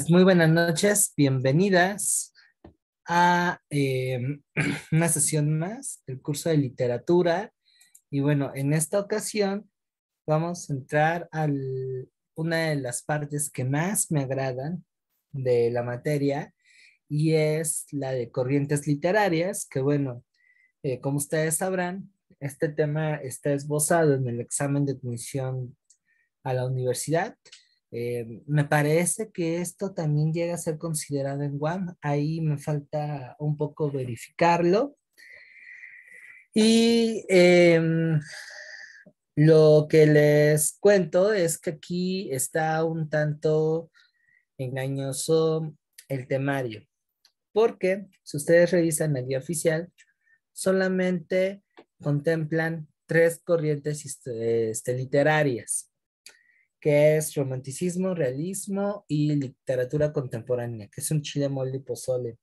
Muy buenas noches, bienvenidas a una sesión más del curso de literatura. Y bueno, en esta ocasión vamos a entrar a una de las partes que más me agradan de la materia y es la de corrientes literarias, que bueno, como ustedes sabrán, este tema está esbozado en el examen de admisión a la universidad. Me parece que esto también llega a ser considerado en UAM. Ahí me falta un poco verificarlo. Y lo que les cuento es que aquí está un tanto engañoso el temario, porque si ustedes revisan la guía oficial, solamente contemplan tres corrientes literarias, que es romanticismo, realismo y literatura contemporánea, que es un chile mole y pozole.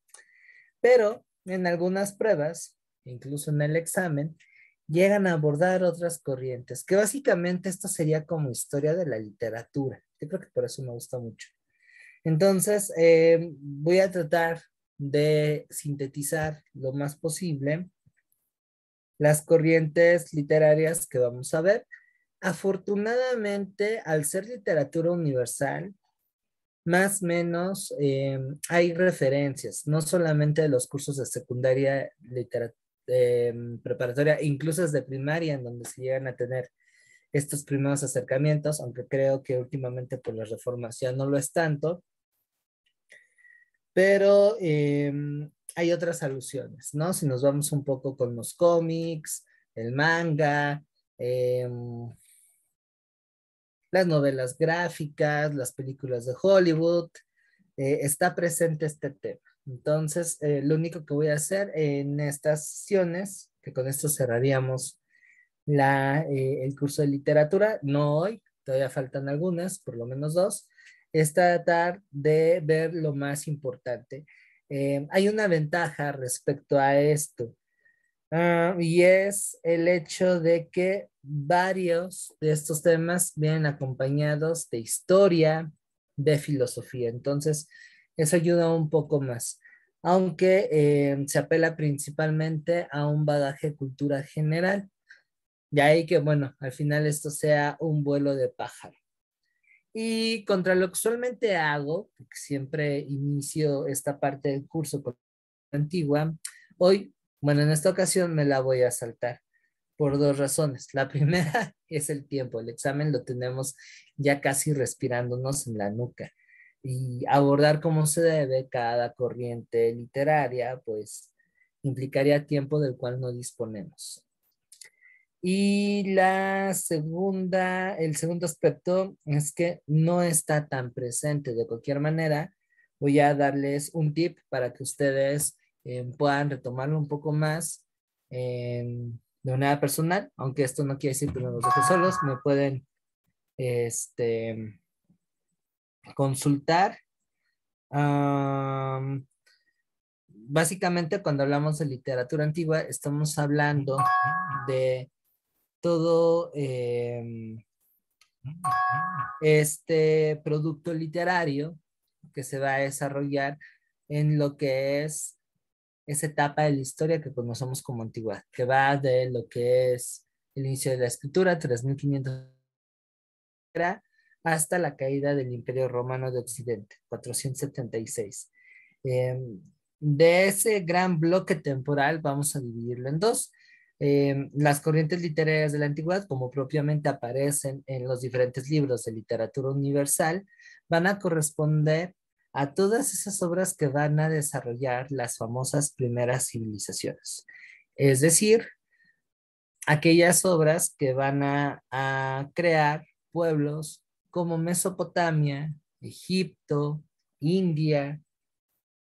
Pero en algunas pruebas, incluso en el examen, llegan a abordar otras corrientes, que básicamente esto sería como historia de la literatura. Yo creo que por eso me gusta mucho. Entonces, voy a tratar de sintetizar lo más posible las corrientes literarias que vamos a ver. Afortunadamente, al ser literatura universal, más o menos hay referencias, no solamente de los cursos de secundaria, preparatoria, incluso desde primaria, en donde se llegan a tener estos primeros acercamientos, aunque creo que últimamente por la reformas ya no lo es tanto, pero hay otras alusiones, ¿no? Si nos vamos un poco con los cómics, el manga, eh, las novelas gráficas, las películas de Hollywood, está presente este tema. Entonces, lo único que voy a hacer en estas sesiones, que con esto cerraríamos el curso de literatura, no hoy, todavía faltan algunas, por lo menos dos, es tratar de ver lo más importante. Hay una ventaja respecto a esto. Y es el hecho de que varios de estos temas vienen acompañados de historia, de filosofía. Entonces, eso ayuda un poco más. Aunque se apela principalmente a un bagaje de cultura general. De ahí que, bueno, al final esto sea un vuelo de pájaro. Y contra lo que usualmente hago, porque siempre inicio esta parte del curso con la antigua, hoy, bueno, en esta ocasión me la voy a saltar por dos razones. La primera es el tiempo. El examen lo tenemos ya casi respirándonos en la nuca. Y abordar cómo se debe cada corriente literaria, pues implicaría tiempo del cual no disponemos. Y el segundo aspecto es que no está tan presente. De cualquier manera, voy a darles un tip para que ustedes puedan retomarlo un poco más de manera personal, aunque esto no quiere decir que no los dejo solos, me pueden este, consultar. Am, Básicamente, cuando hablamos de literatura antigua, estamos hablando de todo este producto literario que se va a desarrollar en lo que es esa etapa de la historia que conocemos como antigüedad, que va de lo que es el inicio de la escritura, 3500 hasta la caída del Imperio Romano de Occidente, 476. Eh, de ese gran bloque temporal vamos a dividirlo en dos. Las corrientes literarias de la antigüedad, como propiamente aparecen en los diferentes libros de literatura universal, van a corresponder a todas esas obras que van a desarrollar las famosas primeras civilizaciones. Es decir, aquellas obras que van a crear pueblos como Mesopotamia, Egipto, India,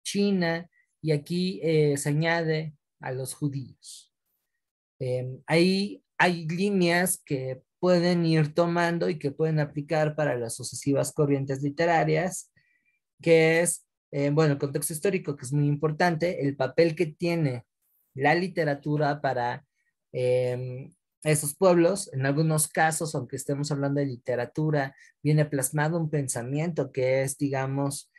China, y aquí se añade a los judíos. Ahí hay líneas que pueden ir tomando y que pueden aplicar para las sucesivas corrientes literarias, que es, bueno, el contexto histórico, que es muy importante, el papel que tiene la literatura para esos pueblos. En algunos casos, aunque estemos hablando de literatura, viene plasmado un pensamiento que es, digamos,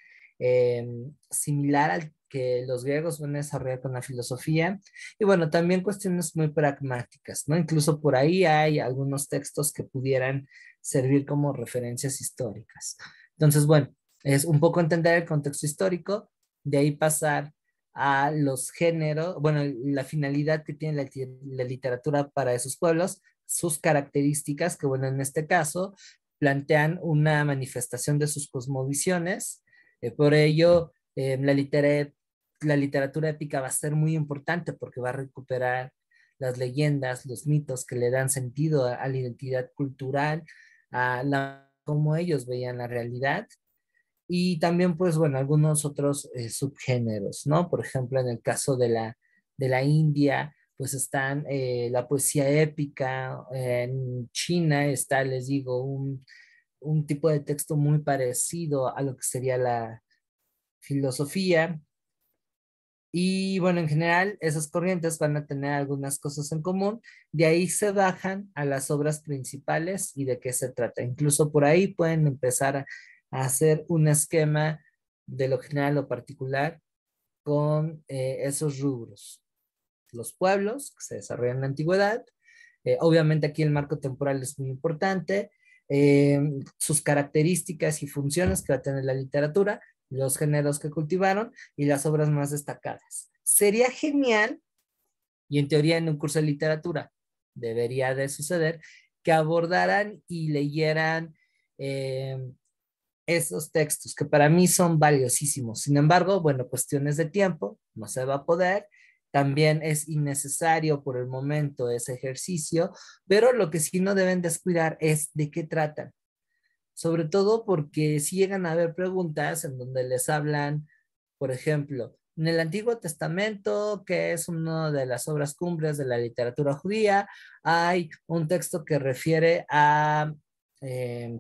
similar al que los griegos van a desarrollar con la filosofía. Y bueno, también cuestiones muy pragmáticas, ¿no? Incluso por ahí hay algunos textos que pudieran servir como referencias históricas. Entonces, bueno, es un poco entender el contexto histórico, de ahí pasar a los géneros, bueno, la finalidad que tiene la literatura para esos pueblos, sus características, que bueno, en este caso plantean una manifestación de sus cosmovisiones. Por ello, la literatura épica va a ser muy importante porque va a recuperar las leyendas, los mitos que le dan sentido a la identidad cultural, cómo ellos veían la realidad. Y también, pues bueno, algunos otros subgéneros, ¿no? Por ejemplo, en el caso de la India, pues están la poesía épica. En China está, les digo, un tipo de texto muy parecido a lo que sería la filosofía. Y bueno, en general, esas corrientes van a tener algunas cosas en común. De ahí se bajan a las obras principales y de qué se trata. Incluso por ahí pueden empezar a hacer un esquema de lo general o particular con esos rubros. Los pueblos que se desarrollan en la antigüedad. Obviamente aquí el marco temporal es muy importante. Sus características y funciones que va a tener la literatura, los géneros que cultivaron y las obras más destacadas. Sería genial, y en teoría en un curso de literatura debería de suceder, que abordaran y leyeran eh, esos textos, que para mí son valiosísimos. Sin embargo, bueno, cuestiones de tiempo, no se va a poder. También es innecesario por el momento ese ejercicio, pero lo que sí no deben descuidar es de qué tratan. Sobre todo porque si llegan a haber preguntas en donde les hablan, por ejemplo, en el Antiguo Testamento, que es una de las obras cumbres de la literatura judía, hay un texto que refiere a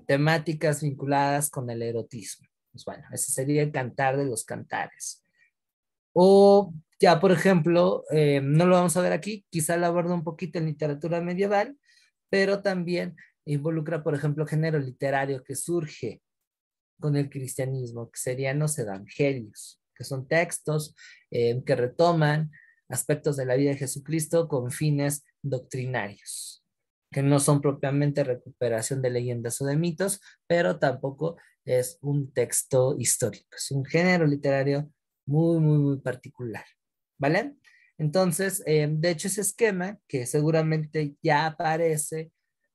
temáticas vinculadas con el erotismo. Pues bueno, ese sería el cantar de los cantares. O ya, por ejemplo, no lo vamos a ver aquí, quizá lo aborda un poquito en literatura medieval, pero también involucra, por ejemplo, género literario que surge con el cristianismo, que serían los evangelios, que son textos que retoman aspectos de la vida de Jesucristo con fines doctrinarios, que no son propiamente recuperación de leyendas o de mitos, pero tampoco es un texto histórico, es un género literario muy, muy, muy particular, ¿vale? Entonces, de hecho, ese esquema que seguramente ya aparece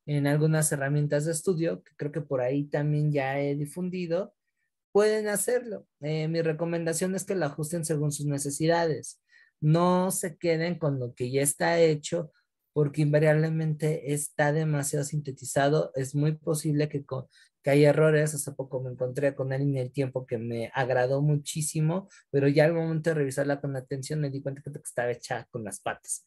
en algunas herramientas de estudio, que creo que por ahí también ya he difundido, pueden hacerlo. Mi recomendación es que lo ajusten según sus necesidades. No se queden con lo que ya está hecho, porque invariablemente está demasiado sintetizado. Es muy posible que haya errores. Hace poco me encontré con él en el tiempo que me agradó muchísimo, pero ya al momento de revisarla con atención me di cuenta que estaba hecha con las patas.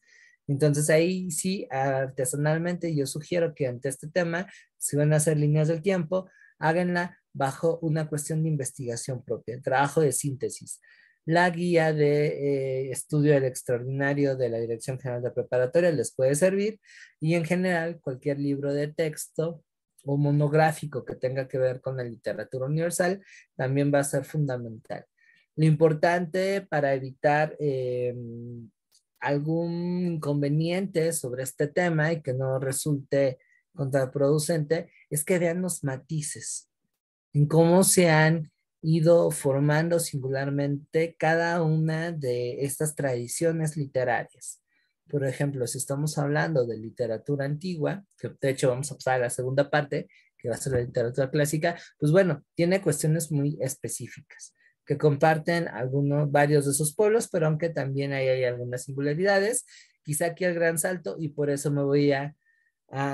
Entonces ahí sí, artesanalmente, yo sugiero que ante este tema, si van a hacer líneas del tiempo, háganla bajo una cuestión de investigación propia, trabajo de síntesis. La guía de estudio del extraordinario de la Dirección General de Preparatoria les puede servir, y en general cualquier libro de texto o monográfico que tenga que ver con la literatura universal también va a ser fundamental. Lo importante para evitar algún inconveniente sobre este tema y que no resulte contraproducente es que vean los matices en cómo se han ido formando singularmente cada una de estas tradiciones literarias. Por ejemplo, si estamos hablando de literatura antigua, que de hecho vamos a pasar a la segunda parte, que va a ser la literatura clásica, pues bueno, tiene cuestiones muy específicas que comparten varios de esos pueblos, pero aunque también hay algunas singularidades, quizá aquí el gran salto, y por eso me voy a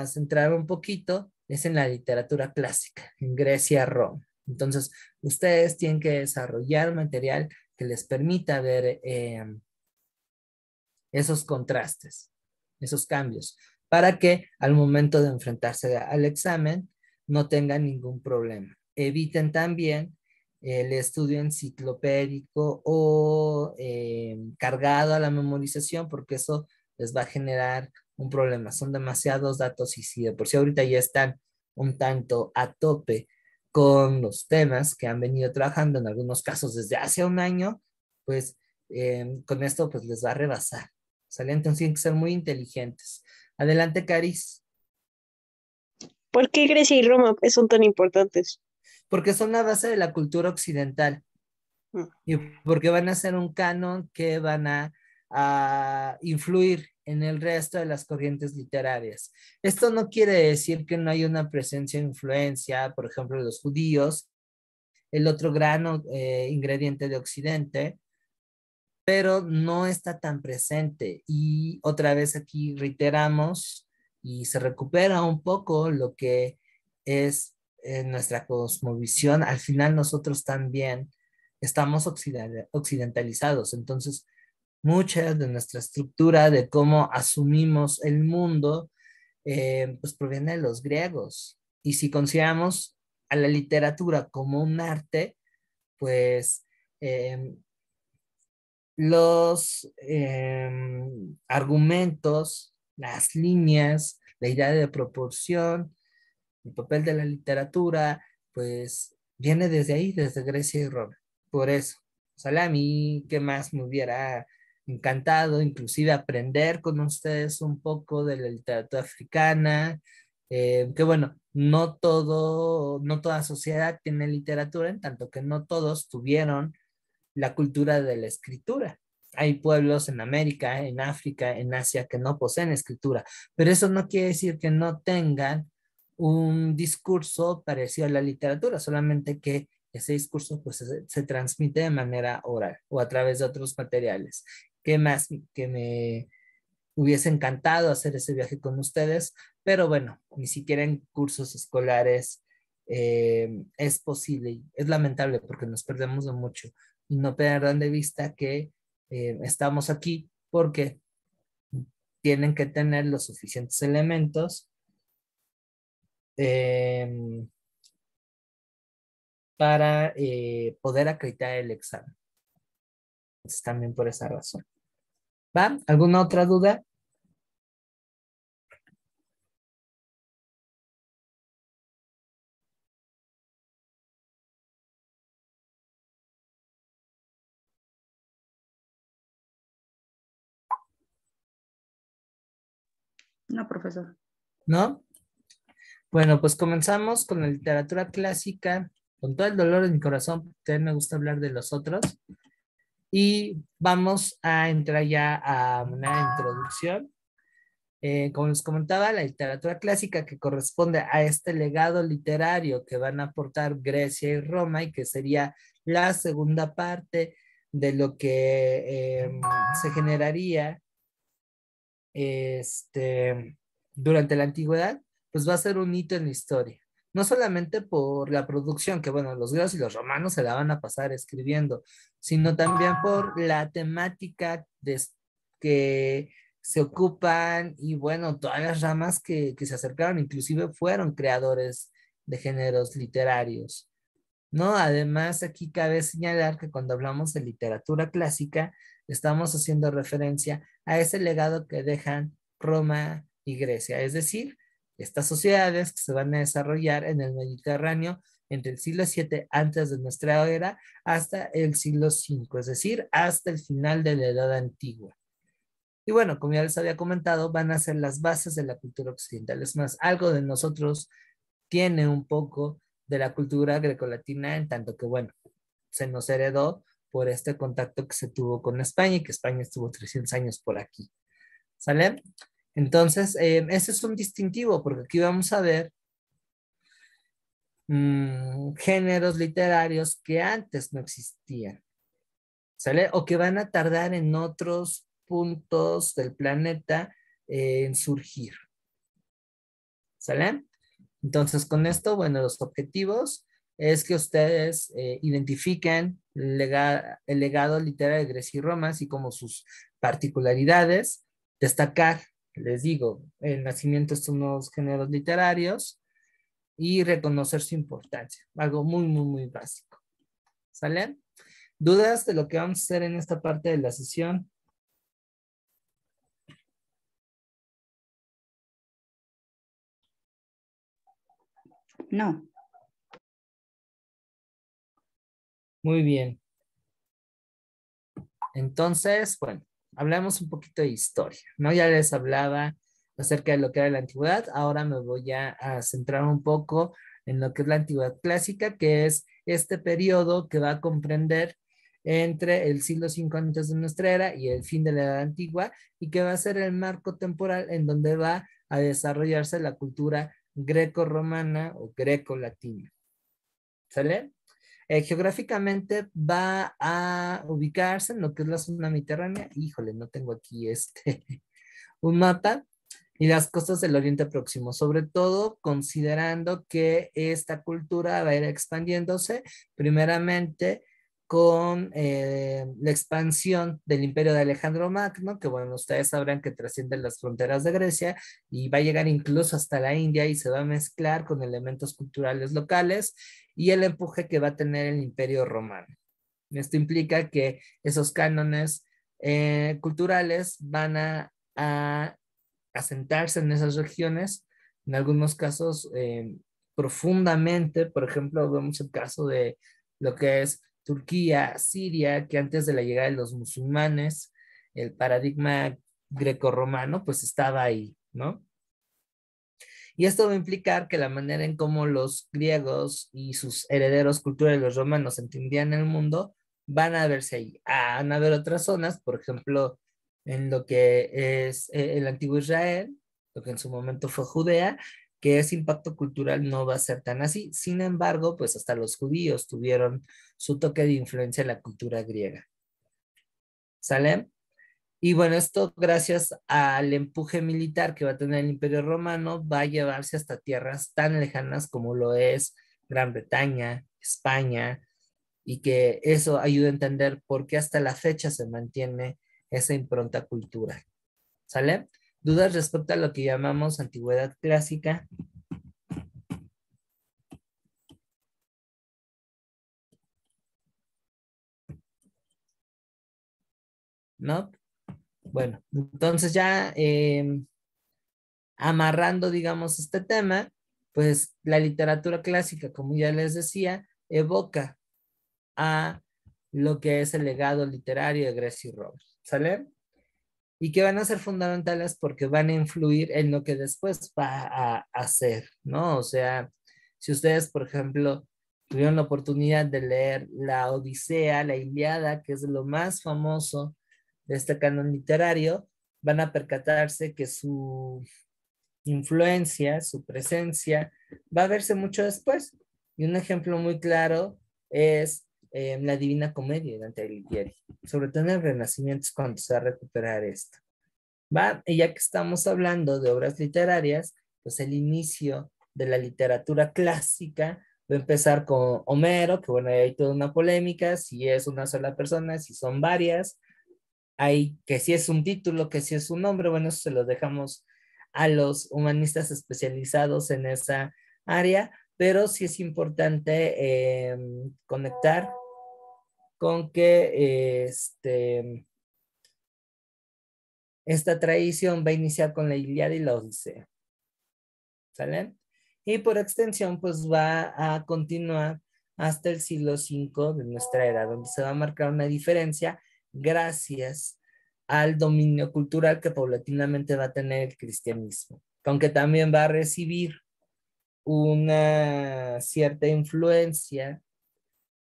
centrar un poquito, es en la literatura clásica, en Grecia, Roma. Entonces, ustedes tienen que desarrollar material que les permita ver esos contrastes, esos cambios, para que al momento de enfrentarse al examen no tengan ningún problema. Eviten también el estudio enciclopédico o cargado a la memorización, porque eso les va a generar un problema. Son demasiados datos y si de por sí ahorita ya están un tanto a tope con los temas que han venido trabajando, en algunos casos desde hace un año, pues con esto pues les va a rebasar. ¿Sale? Entonces tienen que ser muy inteligentes. Adelante, Caris, ¿Por qué Grecia y Roma son tan importantes? porque son la base de la cultura occidental Mm. y porque van a ser un canon que van a influir en el resto de las corrientes literarias. Esto no quiere decir que no hay una presencia de influencia, por ejemplo, de los judíos, el otro gran ingrediente de Occidente, pero no está tan presente. Y otra vez aquí reiteramos y se recupera un poco lo que es nuestra cosmovisión. Al final nosotros también estamos occidentalizados, entonces mucha de nuestra estructura de cómo asumimos el mundo, pues proviene de los griegos. Y si consideramos a la literatura como un arte, pues eh, los argumentos, las líneas, la idea de proporción, el papel de la literatura, pues viene desde ahí, desde Grecia y Roma. Por eso, o sea, a mí, ¿qué más me hubiera encantado? Inclusive aprender con ustedes un poco de la literatura africana, que bueno, no toda sociedad tiene literatura, en tanto que no todos tuvieron la cultura de la escritura. Hay pueblos en América, en África, en Asia que no poseen escritura, pero eso no quiere decir que no tengan un discurso parecido a la literatura, solamente que ese discurso pues se transmite de manera oral o a través de otros materiales. ¿Qué más que me hubiese encantado hacer ese viaje con ustedes? Pero bueno, ni siquiera en cursos escolares es posible. Es lamentable porque nos perdemos de mucho y no perderán de vista que estamos aquí porque tienen que tener los suficientes elementos eh, para poder acreditar el examen. Entonces, también por esa razón. ¿Va? ¿Alguna otra duda? No, profesor. ¿No? Bueno, pues comenzamos con la literatura clásica, con todo el dolor de mi corazón, porque me gusta hablar de los otros. Y vamos a entrar ya a una introducción. Como les comentaba, la literatura clásica que corresponde a este legado literario que van a aportar Grecia y Roma y que sería la segunda parte de lo que se generaría durante la antigüedad, pues va a ser un hito en la historia. No solamente por la producción, que bueno, los griegos y los romanos se la van a pasar escribiendo, sino también por la temática que se ocupan y bueno, todas las ramas que se acercaron, inclusive fueron creadores de géneros literarios. ¿No? Además, aquí cabe señalar que cuando hablamos de literatura clásica, estamos haciendo referencia a ese legado que dejan Roma y Grecia, es decir, estas sociedades que se van a desarrollar en el Mediterráneo entre el siglo VII antes de nuestra era hasta el siglo V, es decir, hasta el final de la Edad Antigua. Y bueno, como ya les había comentado, van a ser las bases de la cultura occidental. Es más, algo de nosotros tiene un poco de la cultura grecolatina, en tanto que, bueno, se nos heredó por este contacto que se tuvo con España y que España estuvo 300 años por aquí. ¿Sale? Entonces, ese es un distintivo, porque aquí vamos a ver géneros literarios que antes no existían. ¿Sale? O que van a tardar en otros puntos del planeta en surgir. ¿Sale? Entonces, con esto, bueno, los objetivos es que ustedes identifiquen el legado literario de Grecia y Roma, así como sus particularidades, destacar, les digo, el nacimiento de estos nuevos géneros literarios y reconocer su importancia, algo muy, muy, muy básico. ¿Sale? ¿Dudas de lo que vamos a hacer en esta parte de la sesión? No. Muy bien. Entonces, bueno, hablamos un poquito de historia, ¿no? Ya les hablaba acerca de lo que era la antigüedad. Ahora me voy a centrar un poco en lo que es la antigüedad clásica, que es este periodo que va a comprender entre el siglo V antes de nuestra era y el fin de la Edad Antigua, y que va a ser el marco temporal en donde va a desarrollarse la cultura greco-romana o greco-latina. ¿Sale? Geográficamente va a ubicarse en lo que es la zona mediterránea. Híjole, no tengo aquí un mapa. Y las costas del Oriente Próximo, sobre todo considerando que esta cultura va a ir expandiéndose primeramente con la expansión del imperio de Alejandro Magno, que bueno, ustedes sabrán que trasciende las fronteras de Grecia y va a llegar incluso hasta la India y se va a mezclar con elementos culturales locales y el empuje que va a tener el imperio romano. Esto implica que esos cánones culturales van a asentarse en esas regiones, en algunos casos profundamente. Por ejemplo, vemos el caso de lo que es Turquía, Siria, que antes de la llegada de los musulmanes, el paradigma grecorromano pues estaba ahí, ¿no? Y esto va a implicar que la manera en cómo los griegos y sus herederos culturales, los romanos, entendían el mundo, van a verse ahí. Van a haber otras zonas, por ejemplo, en lo que es el antiguo Israel, lo que en su momento fue Judea, que ese impacto cultural no va a ser tan así. Sin embargo, pues hasta los judíos tuvieron su toque de influencia en la cultura griega. ¿Sale? Y bueno, esto gracias al empuje militar que va a tener el Imperio Romano, va a llevarse hasta tierras tan lejanas como lo es Gran Bretaña, España, y que eso ayuda a entender por qué hasta la fecha se mantiene esa impronta cultural. ¿Sale? ¿Dudas respecto a lo que llamamos antigüedad clásica? ¿No? Bueno, entonces ya amarrando, digamos, este tema, pues la literatura clásica, como ya les decía, evoca a lo que es el legado literario de Grecia y Roma, ¿sale? Y que van a ser fundamentales porque van a influir en lo que después va a hacer, ¿no? O sea, si ustedes, por ejemplo, tuvieron la oportunidad de leer la Odisea, la Ilíada, que es lo más famoso de este canon literario, van a percatarse que su influencia, su presencia, va a verse mucho después. Y un ejemplo muy claro es la Divina Comedia de Dante Alighieri, sobre todo en el Renacimiento es cuando se va a recuperar esto. ¿Va? Y ya que estamos hablando de obras literarias, pues el inicio de la literatura clásica va a empezar con Homero, que bueno, hay toda una polémica, si es una sola persona, si son varias, hay que si es un título, que si es un nombre, bueno, eso se lo dejamos a los humanistas especializados en esa área, pero sí es importante conectar con que esta tradición va a iniciar con la Ilíada y la Odisea, ¿sale? Y por extensión, pues va a continuar hasta el siglo V de nuestra era, donde se va a marcar una diferencia gracias al dominio cultural que paulatinamente va a tener el cristianismo, aunque también va a recibir una cierta influencia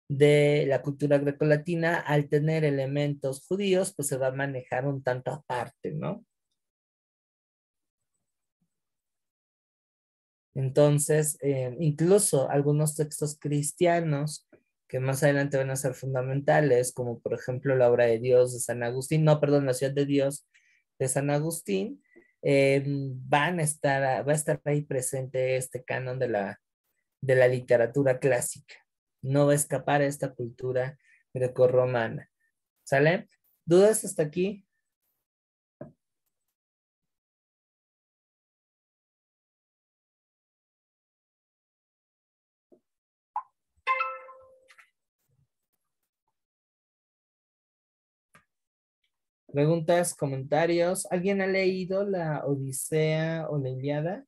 de la cultura grecolatina. Al tener elementos judíos, pues se va a manejar un tanto aparte, ¿no? Entonces, incluso algunos textos cristianos que más adelante van a ser fundamentales, como por ejemplo la obra de Dios de San Agustín, no, perdón, la ciudad de Dios de San Agustín, va a estar ahí presente este canon de la literatura clásica. No va a escapar a esta cultura grecorromana. ¿Sale? ¿Dudas hasta aquí? ¿Preguntas, comentarios? ¿Alguien ha leído la Odisea o la Ilíada?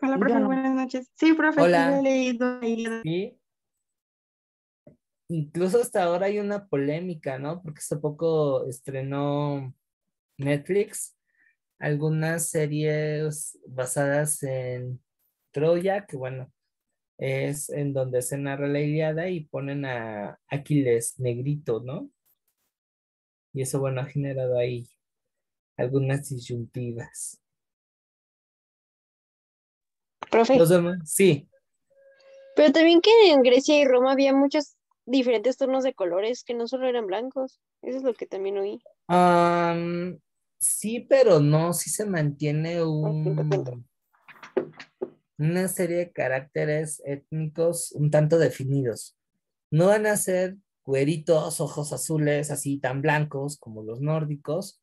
Hola, profe, Dígame. buenas noches. Sí, profe, sí lo he Hola, leído. Leído. sí. Incluso hasta ahora hay una polémica, ¿no? Porque hace poco estrenó Netflix algunas series basadas en Troya, que bueno, es en donde se narra la Ilíada y ponen a Aquiles negrito, ¿no? Y eso, bueno, ha generado ahí algunas disyuntivas. Profe, Los demás, sí. pero también que en Grecia y Roma había muchos diferentes tonos de colores que no solo eran blancos. Eso es lo que también oí. Am, sí, pero no, sí se mantiene Te cuento. una serie de caracteres étnicos un tanto definidos. No van a ser güeritos, ojos azules, así tan blancos como los nórdicos,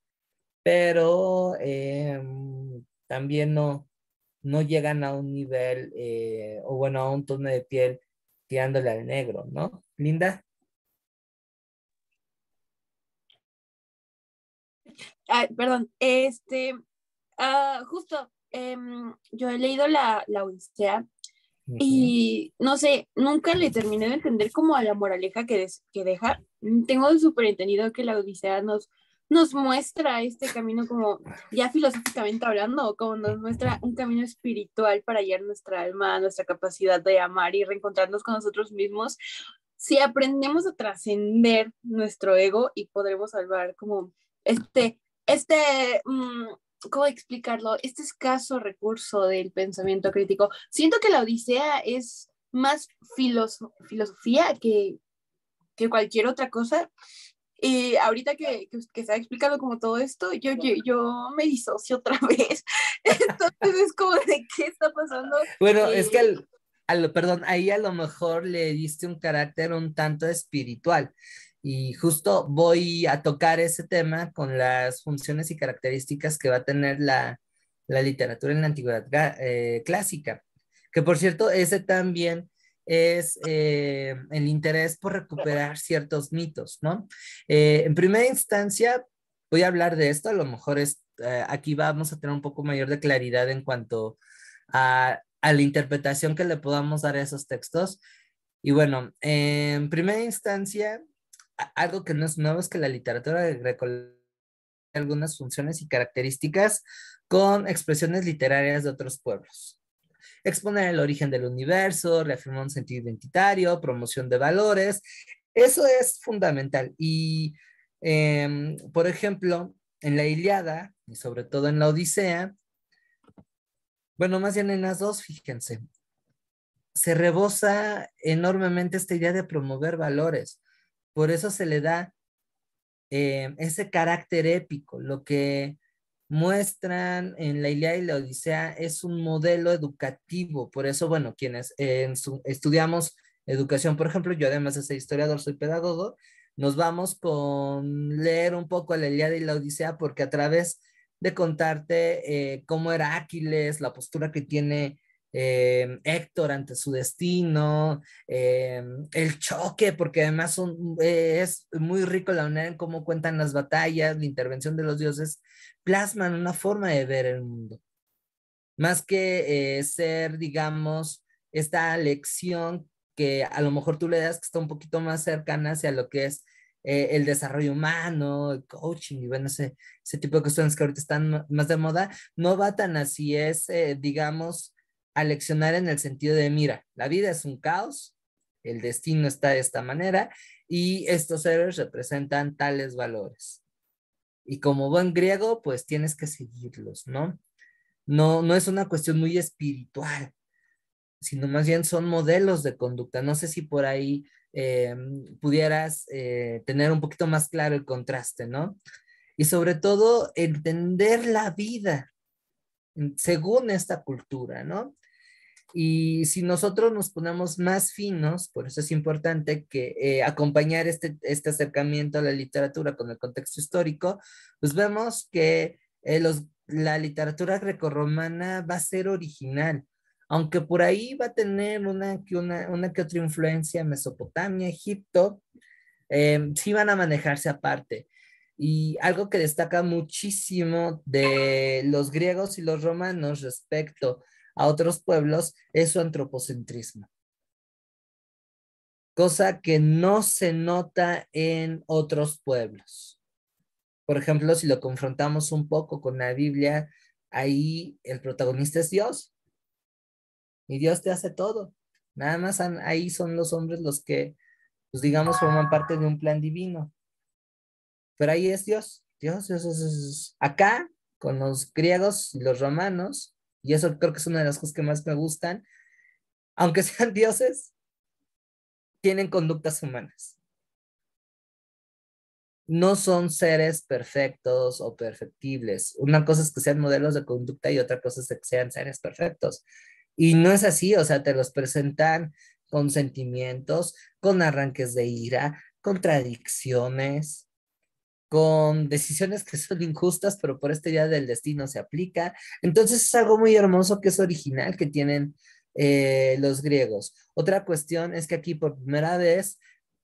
pero también no llegan a un nivel, o bueno, a un tono de piel tirándole al negro, ¿no? Linda. Ay, perdón, justo, yo he leído la Odisea Ujú. y no sé, nunca le terminé de entender como a la moraleja que deja. Tengo súper entendido que la Odisea nos muestra este camino como, ya filosóficamente hablando, como nos muestra un camino espiritual para hallar nuestra alma, nuestra capacidad de amar y reencontrarnos con nosotros mismos. Si aprendemos a trascender nuestro ego y podremos salvar como este, este, mm, ¿cómo explicarlo? Este escaso recurso del pensamiento crítico. Siento que la Odisea es más filosofía que cualquier otra cosa. Y ahorita que estaba explicando como todo esto, yo me disocio otra vez. Entonces es como de qué está pasando. Bueno, es que Eh, perdón, ahí a lo mejor le diste un carácter un tanto espiritual. Y justo voy a tocar ese tema con las funciones y características que va a tener la literatura en la antigüedad clásica. Que por cierto, ese también es el interés por recuperar ciertos mitos, ¿no? En primera instancia, voy a hablar de esto, a lo mejor aquí vamos a tener un poco mayor de claridad en cuanto a la interpretación que le podamos dar a esos textos. Y bueno, en primera instancia, algo que no es nuevo es que la literatura recolecta algunas funciones y características con expresiones literarias de otros pueblos. Exponer el origen del universo, reafirmar un sentido identitario, promoción de valores, eso es fundamental. Y, por ejemplo, en la Ilíada y sobre todo en la Odisea, bueno, más bien en las dos, fíjense, se rebosa enormemente esta idea de promover valores. Por eso se le da ese carácter épico. Lo que muestran en la Ilíada y la Odisea es un modelo educativo. Por eso, bueno, quienes estudiamos educación, por ejemplo, yo además de ser historiador, soy pedagogo, nos vamos con leer un poco la Ilíada y la Odisea porque a través de contarte cómo era Aquiles, la postura que tiene Héctor ante su destino, el choque, porque además es muy rico la manera en cómo cuentan las batallas, la intervención de los dioses, plasman una forma de ver el mundo, más que ser, digamos, esta lección que a lo mejor tú le das que está un poquito más cercana hacia lo que es el desarrollo humano, el coaching y bueno, ese tipo de cuestiones que ahorita están más de moda, no va tan así, es, digamos, a leccionar en el sentido de, mira, la vida es un caos, el destino está de esta manera y estos héroes representan tales valores. Y como buen griego, pues tienes que seguirlos, ¿no? No es una cuestión muy espiritual, sino más bien son modelos de conducta. No sé si por ahí pudieras tener un poquito más claro el contraste, ¿no? Y sobre todo entender la vida según esta cultura, ¿no? Y si nosotros nos ponemos más finos, por eso es importante que acompañar este acercamiento a la literatura con el contexto histórico, pues vemos que la literatura grecorromana va a ser original, aunque por ahí va a tener una que otra influencia Mesopotamia, Egipto, sí van a manejarse aparte. Y algo que destaca muchísimo de los griegos y los romanos respecto a otros pueblos es su antropocentrismo. Cosa que no se nota en otros pueblos. Por ejemplo, si lo confrontamos un poco con la Biblia, ahí el protagonista es Dios. Y Dios te hace todo. Nada más ahí son los hombres los que, pues digamos, forman parte de un plan divino. Pero ahí es Dios. Dios. Acá, con los griegos y los romanos, y eso creo que es una de las cosas que más me gustan, aunque sean dioses, tienen conductas humanas. No son seres perfectos o perfectibles. Una cosa es que sean modelos de conducta y otra cosa es que sean seres perfectos. Y no es así, o sea, te los presentan con sentimientos, con arranques de ira, contradicciones, con decisiones que son injustas, pero por este día del destino se aplica. Entonces es algo muy hermoso que es original que tienen los griegos. Otra cuestión es que aquí por primera vez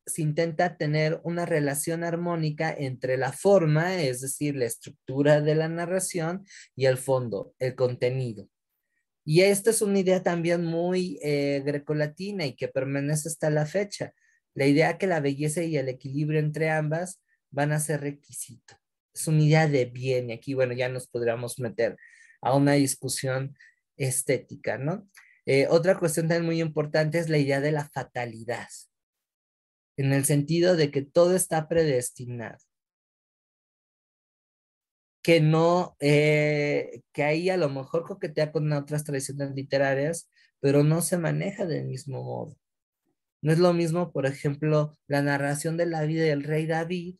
se intenta tener una relación armónica entre la forma, es decir, la estructura de la narración, y el fondo, el contenido. Y esta es una idea también muy grecolatina y que permanece hasta la fecha. La idea que la belleza y el equilibrio entre ambas van a ser requisito. Es una idea de bien y aquí, bueno, ya nos podríamos meter a una discusión estética, ¿no? Otra cuestión también muy importante es la idea de la fatalidad, en el sentido de que todo está predestinado. Que no, que ahí a lo mejor coquetea con otras tradiciones literarias, pero no se maneja del mismo modo. No es lo mismo, por ejemplo, la narración de la vida del rey David.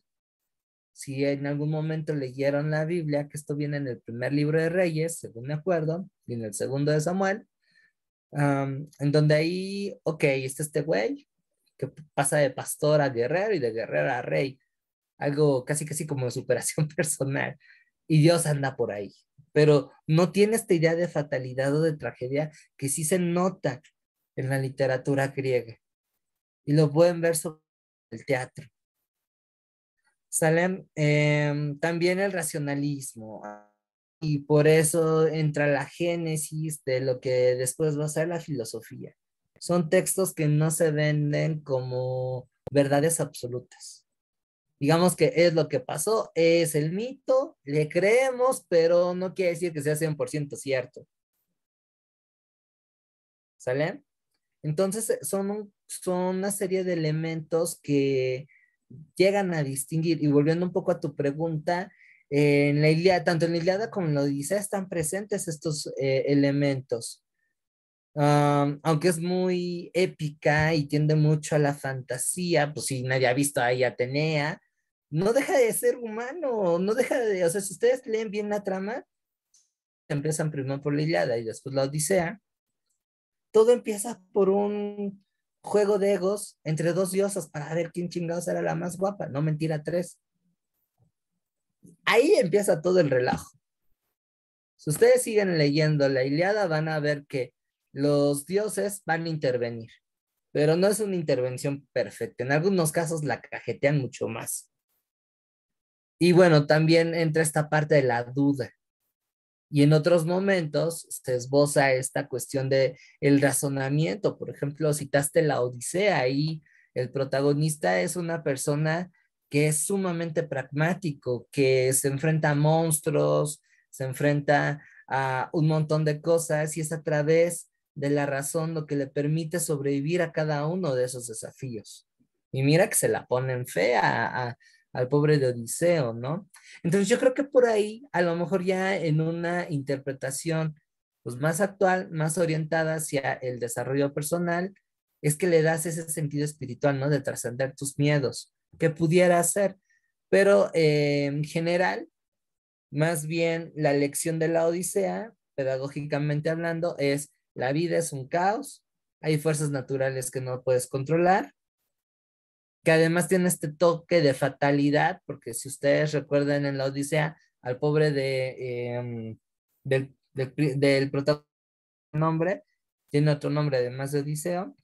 Si en algún momento leyeron la Biblia, que esto viene en el primer libro de Reyes, según me acuerdo, y en el segundo de Samuel, en donde ahí, ok, está este güey que pasa de pastor a guerrero y de guerrero a rey, algo casi casi como de superación personal, y Dios anda por ahí, pero no tiene esta idea de fatalidad o de tragedia que sí se nota en la literatura griega, y lo pueden ver sobre el teatro. Salen también el racionalismo, y por eso entra la génesis de lo que después va a ser la filosofía. Son textos que no se venden como verdades absolutas. Digamos que es lo que pasó, es el mito, le creemos, pero no quiere decir que sea 100% cierto. ¿Sale? Entonces son una serie de elementos que llegan a distinguir. Y volviendo un poco a tu pregunta, en la Ilíada, tanto en la Ilíada como en la Odisea están presentes estos elementos. Aunque es muy épica y tiende mucho a la fantasía, pues si nadie ha visto ahí a Atenea, no deja de ser humano, no deja de, o sea, si ustedes leen bien la trama, empiezan primero por la Ilíada y después la Odisea, todo empieza por un juego de egos entre dos diosas para ver quién chingados era la más guapa, no mentira, tres. Ahí empieza todo el relajo. Si ustedes siguen leyendo la Ilíada, van a ver que los dioses van a intervenir, pero no es una intervención perfecta. En algunos casos la cajetean mucho más. Y bueno, también entra esta parte de la duda. Y en otros momentos se esboza esta cuestión de el razonamiento. Por ejemplo, citaste la Odisea y el protagonista es una persona que es sumamente pragmático, que se enfrenta a monstruos, se enfrenta a un montón de cosas y es a través de la razón lo que le permite sobrevivir a cada uno de esos desafíos. Y mira que se la ponen fea al pobre de Odiseo, ¿no? Entonces yo creo que por ahí, a lo mejor ya en una interpretación pues más actual, más orientada hacia el desarrollo personal, es que le das ese sentido espiritual, ¿no? De trascender tus miedos, que pudiera ser. Pero en general, más bien la lección de la Odisea, pedagógicamente hablando, es la vida es un caos, hay fuerzas naturales que no puedes controlar, que además tiene este toque de fatalidad, porque si ustedes recuerdan en la Odisea, al pobre del protagonista, nombre, tiene otro nombre además de Odiseo,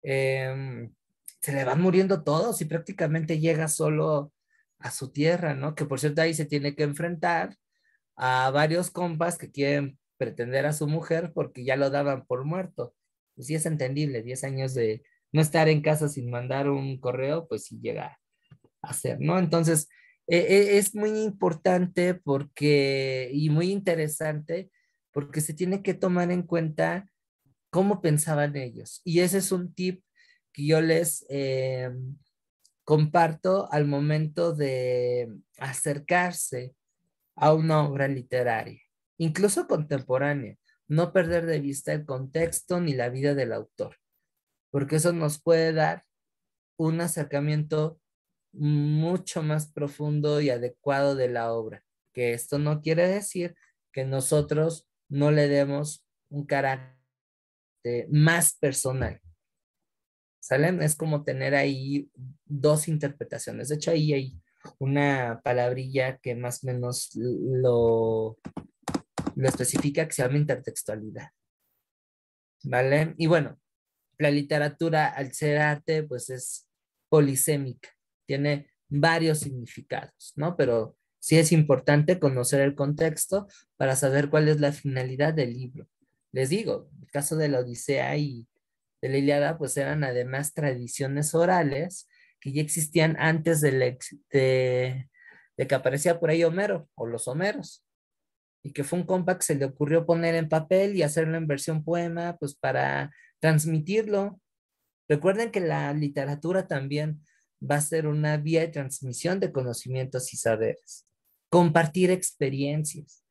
se le van muriendo todos y prácticamente llega solo a su tierra, ¿no? Que por cierto ahí se tiene que enfrentar a varios compas que quieren pretender a su mujer porque ya lo daban por muerto. Pues sí es entendible, 10 años de no estar en casa sin mandar un correo, pues sí llega a ser, ¿no? Entonces, es muy importante porque, y muy interesante, porque se tiene que tomar en cuenta cómo pensaban ellos. Y ese es un tip que yo les comparto al momento de acercarse a una obra literaria, incluso contemporánea. No perder de vista el contexto ni la vida del autor, porque eso nos puede dar un acercamiento mucho más profundo y adecuado de la obra. Que esto no quiere decir que nosotros no le demos un carácter más personal. ¿Salen? Es como tener ahí dos interpretaciones. De hecho, ahí hay una palabrilla que más o menos lo especifica, que se llama intertextualidad. ¿Vale? Y bueno, la literatura, al ser arte, pues es polisémica, tiene varios significados, ¿no? Pero sí es importante conocer el contexto para saber cuál es la finalidad del libro. Les digo, el caso de la Odisea y de la Ilíada, pues eran además tradiciones orales que ya existían antes de que aparecía por ahí Homero o los Homeros, y que fue un compa que se le ocurrió poner en papel y hacerlo en versión poema, pues para transmitirlo. Recuerden que la literatura también va a ser una vía de transmisión de conocimientos y saberes. Compartir experiencias.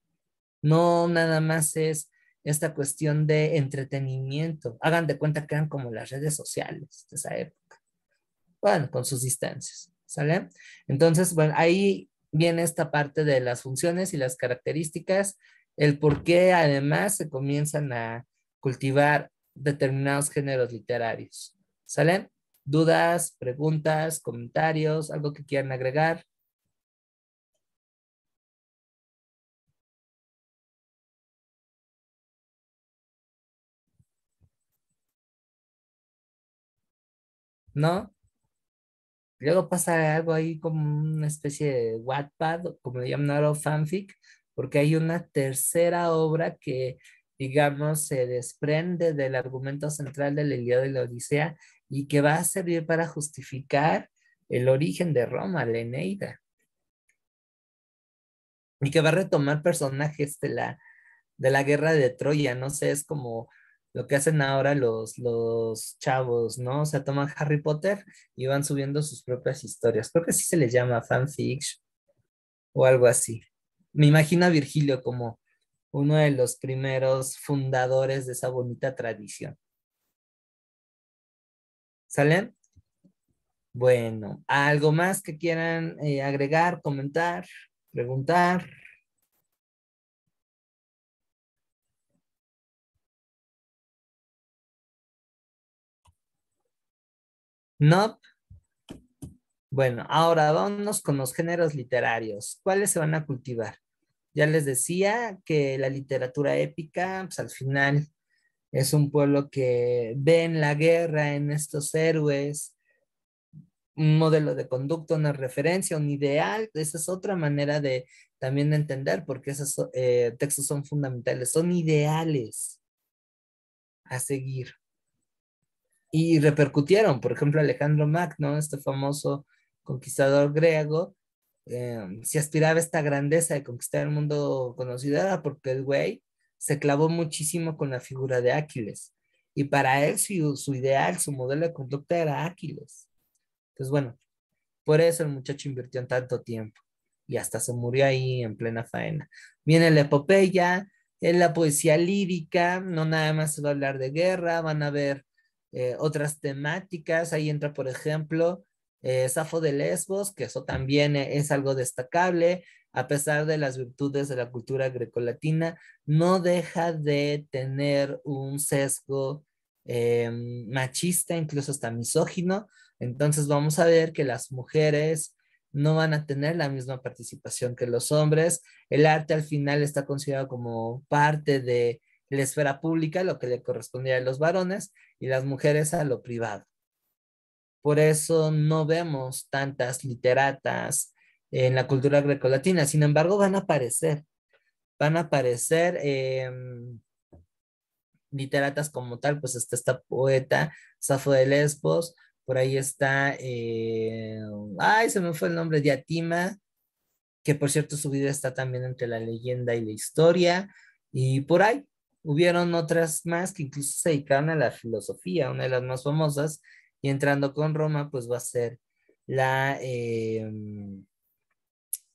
No nada más es esta cuestión de entretenimiento. Hagan de cuenta que eran como las redes sociales de esa época. Bueno, con sus distancias. ¿Sale? Entonces, bueno, ahí viene esta parte de las funciones y las características, el por qué además se comienzan a cultivar determinados géneros literarios. ¿Sale? ¿Dudas, preguntas, comentarios, algo que quieran agregar? ¿No? Luego pasa algo ahí como una especie de Wattpad, o como le llaman ahora fanfic, porque hay una tercera obra que, digamos, se desprende del argumento central de la Ilíada y la Odisea y que va a servir para justificar el origen de Roma, la Eneida, y que va a retomar personajes de la guerra de Troya, no sé, es como lo que hacen ahora los chavos, ¿no? O sea, toman Harry Potter y van subiendo sus propias historias. Creo que sí se les llama fanfiction o algo así. Me imagino a Virgilio como uno de los primeros fundadores de esa bonita tradición. ¿Salen? Bueno, ¿algo más que quieran agregar, comentar, preguntar? ¿No? Bueno, ahora vámonos con los géneros literarios. ¿Cuáles se van a cultivar? Ya les decía que la literatura épica, pues al final es un pueblo que ve en la guerra, en estos héroes, un modelo de conducta, una referencia, un ideal. Esa es otra manera de también de entender porque esos textos son fundamentales, son ideales a seguir. Y repercutieron, por ejemplo, Alejandro Magno, este famoso conquistador griego, si aspiraba a esta grandeza de conquistar el mundo conocido era porque el güey se clavó muchísimo con la figura de Aquiles. Y para él su ideal, su modelo de conducta era Aquiles. Entonces, bueno, por eso el muchacho invirtió en tanto tiempo y hasta se murió ahí en plena faena. Viene la epopeya, en la poesía lírica, no nada más se va a hablar de guerra, van a ver otras temáticas. Ahí entra, por ejemplo, Safo de Lesbos, que eso también es algo destacable, a pesar de las virtudes de la cultura grecolatina, no deja de tener un sesgo machista, incluso hasta misógino. Entonces vamos a ver que las mujeres no van a tener la misma participación que los hombres. El arte al final está considerado como parte de la esfera pública, lo que le correspondía a los varones, y las mujeres a lo privado. Por eso no vemos tantas literatas en la cultura grecolatina. Sin embargo, van a aparecer. van a aparecer literatas como tal, pues está esta poeta, Safo de Lesbos, por ahí está, ay, se me fue el nombre, Diatima, que por cierto su vida está también entre la leyenda y la historia, y por ahí hubieron otras más que incluso se dedicaron a la filosofía, una de las más famosas, y entrando con Roma, pues va a ser la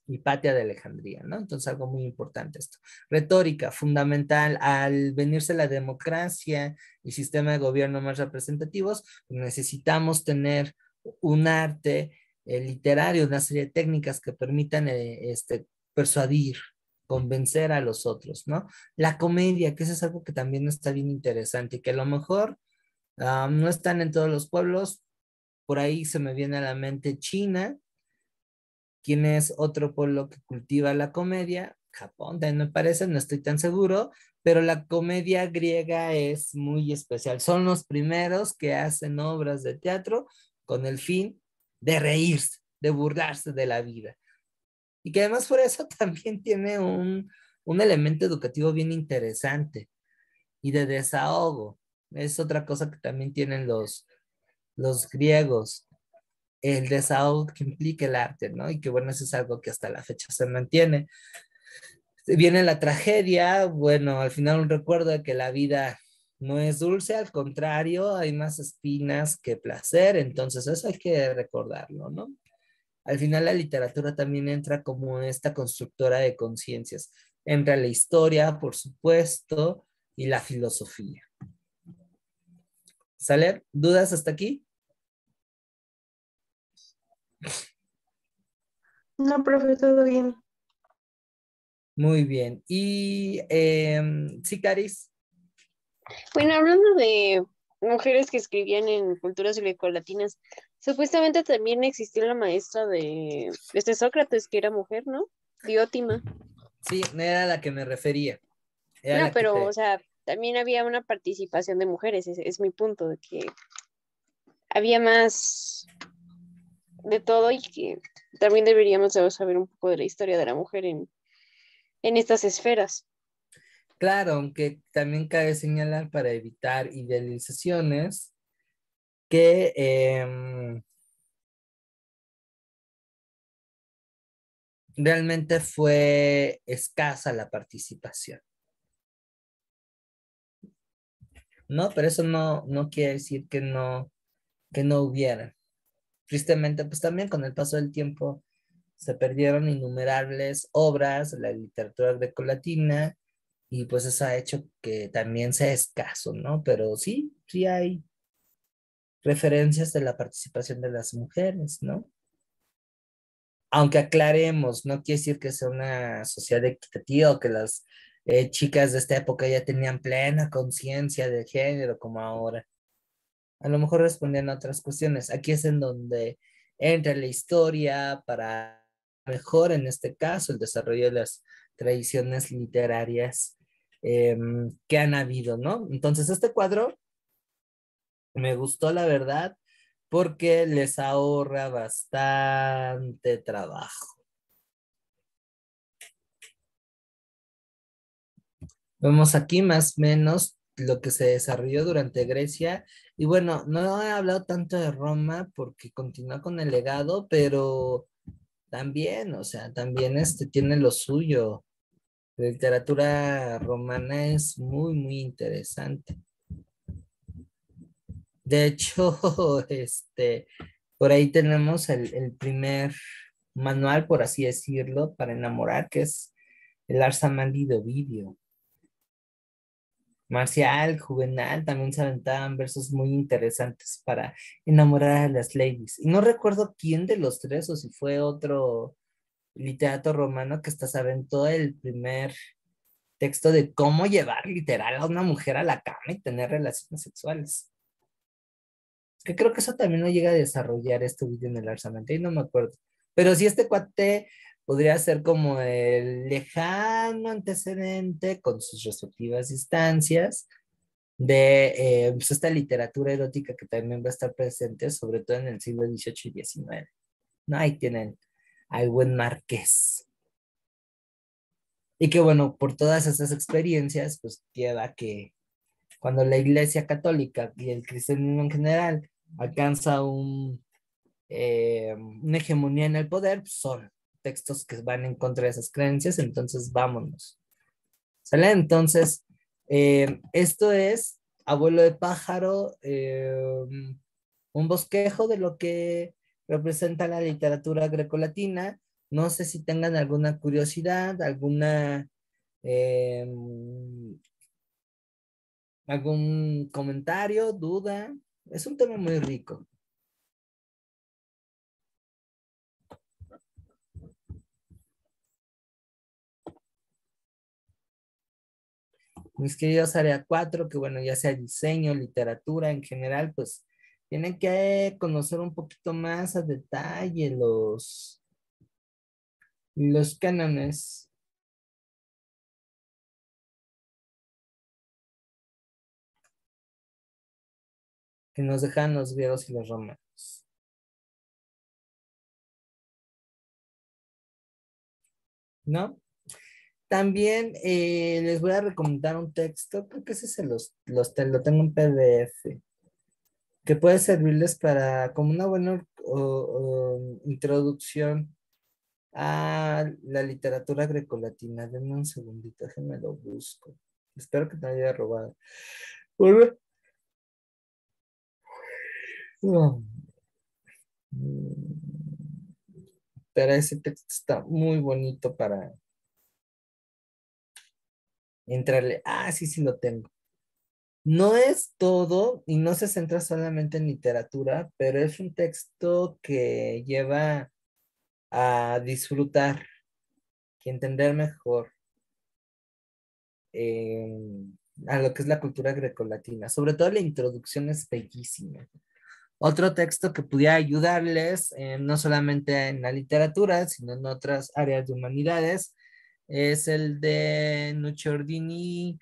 Hipatia de Alejandría, ¿no? Entonces algo muy importante esto. Retórica, fundamental, al venirse la democracia y sistema de gobierno más representativos, necesitamos tener un arte literario, una serie de técnicas que permitan persuadir, convencer a los otros, ¿no? La comedia, que eso es algo que también está bien interesante y que a lo mejor no están en todos los pueblos, por ahí se me viene a la mente China. ¿Quién es otro pueblo que cultiva la comedia? Japón, también me parece, no estoy tan seguro, pero la comedia griega es muy especial. Son los primeros que hacen obras de teatro con el fin de reírse, de burlarse de la vida. Y que además por eso también tiene un elemento educativo bien interesante y de desahogo. Es otra cosa que también tienen los griegos, el desahogo que implica el arte, ¿no? Y que bueno, eso es algo que hasta la fecha se mantiene. Viene la tragedia, bueno, al final un recuerdo de que la vida no es dulce, al contrario, hay más espinas que placer, entonces eso hay que recordarlo, ¿no? Al final la literatura también entra como esta constructora de conciencias. Entra la historia, por supuesto, y la filosofía. ¿Sale? ¿Dudas hasta aquí? No, profe, todo bien. Muy bien. Y sí, Caris. Bueno, hablando de mujeres que escribían en culturas grecolatinas, supuestamente también existió la maestra de este Sócrates, que era mujer, ¿no? Diótima. Sí, era la que me refería. Era No, la que pero, o te... sea, también había una participación de mujeres, es mi punto, de que había más de todo y que también deberíamos de saber un poco de la historia de la mujer en estas esferas. Claro, aunque también cabe señalar para evitar idealizaciones que realmente fue escasa la participación, ¿no? Pero eso no quiere decir que no hubiera. Tristemente, pues también con el paso del tiempo se perdieron innumerables obras de la literatura grecolatina y pues eso ha hecho que también sea escaso, ¿no? Pero sí, sí hay referencias de la participación de las mujeres, ¿no? Aunque aclaremos, no quiere decir que sea una sociedad equitativa o que las chicas de esta época ya tenían plena conciencia de género como ahora. A lo mejor respondían a otras cuestiones. Aquí es en donde entra la historia para mejor, en este caso, el desarrollo de las tradiciones literarias que han habido, ¿no? Entonces, este cuadro me gustó, la verdad, porque les ahorra bastante trabajo. Vemos aquí más o menos lo que se desarrolló durante Grecia. Y bueno, no he hablado tanto de Roma porque continúa con el legado, pero también, o sea, también tiene lo suyo. La literatura romana es muy, muy interesante. De hecho, por ahí tenemos el primer manual, por así decirlo, para enamorar, que es el Ars Amandi de Ovidio. Marcial, Juvenal, también se aventaban versos muy interesantes para enamorar a las ladies. Y no recuerdo quién de los tres, o si fue otro literato romano que hasta se aventó el primer texto de cómo llevar literal a una mujer a la cama y tener relaciones sexuales. Que creo que eso también lo llega a desarrollar este video en el Arzamante, y no me acuerdo. Pero sí, este cuate podría ser como el lejano antecedente con sus respectivas instancias de pues, esta literatura erótica que también va a estar presente, sobre todo en el siglo XVIII y XIX. ¿No? Ahí tienen al buen Marqués. Y que bueno, por todas esas experiencias, pues lleva a que cuando la Iglesia Católica y el cristianismo en general alcanza una hegemonía en el poder, pues, son textos que van en contra de esas creencias, entonces vámonos. ¿Sale? Entonces, esto es Abuelo de pájaro, un bosquejo de lo que representa la literatura grecolatina. No sé si tengan alguna curiosidad, eh, algún comentario, duda. Es un tema muy rico. Mis queridos área 4 que bueno, ya sea diseño, literatura en general, pues tienen que conocer un poquito más a detalle los cánones que nos dejan los griegos y los romanos, ¿no? También les voy a recomendar un texto, creo que ese lo tengo en PDF, que puede servirles para como una buena introducción a la literatura grecolatina. Denme un segundito, déjenme lo busco. Espero que no haya robado. Bueno, no. Pero ese texto está muy bonito para entrarle. Ah, sí, sí lo tengo. No es todo y no se centra solamente en literatura, pero es un texto que lleva a disfrutar y entender mejor eh, a lo que es la cultura grecolatina. Sobre todo la introducción es bellísima. Otro texto que pudiera ayudarles, no solamente en la literatura, sino en otras áreas de humanidades, es el de Nucciordini.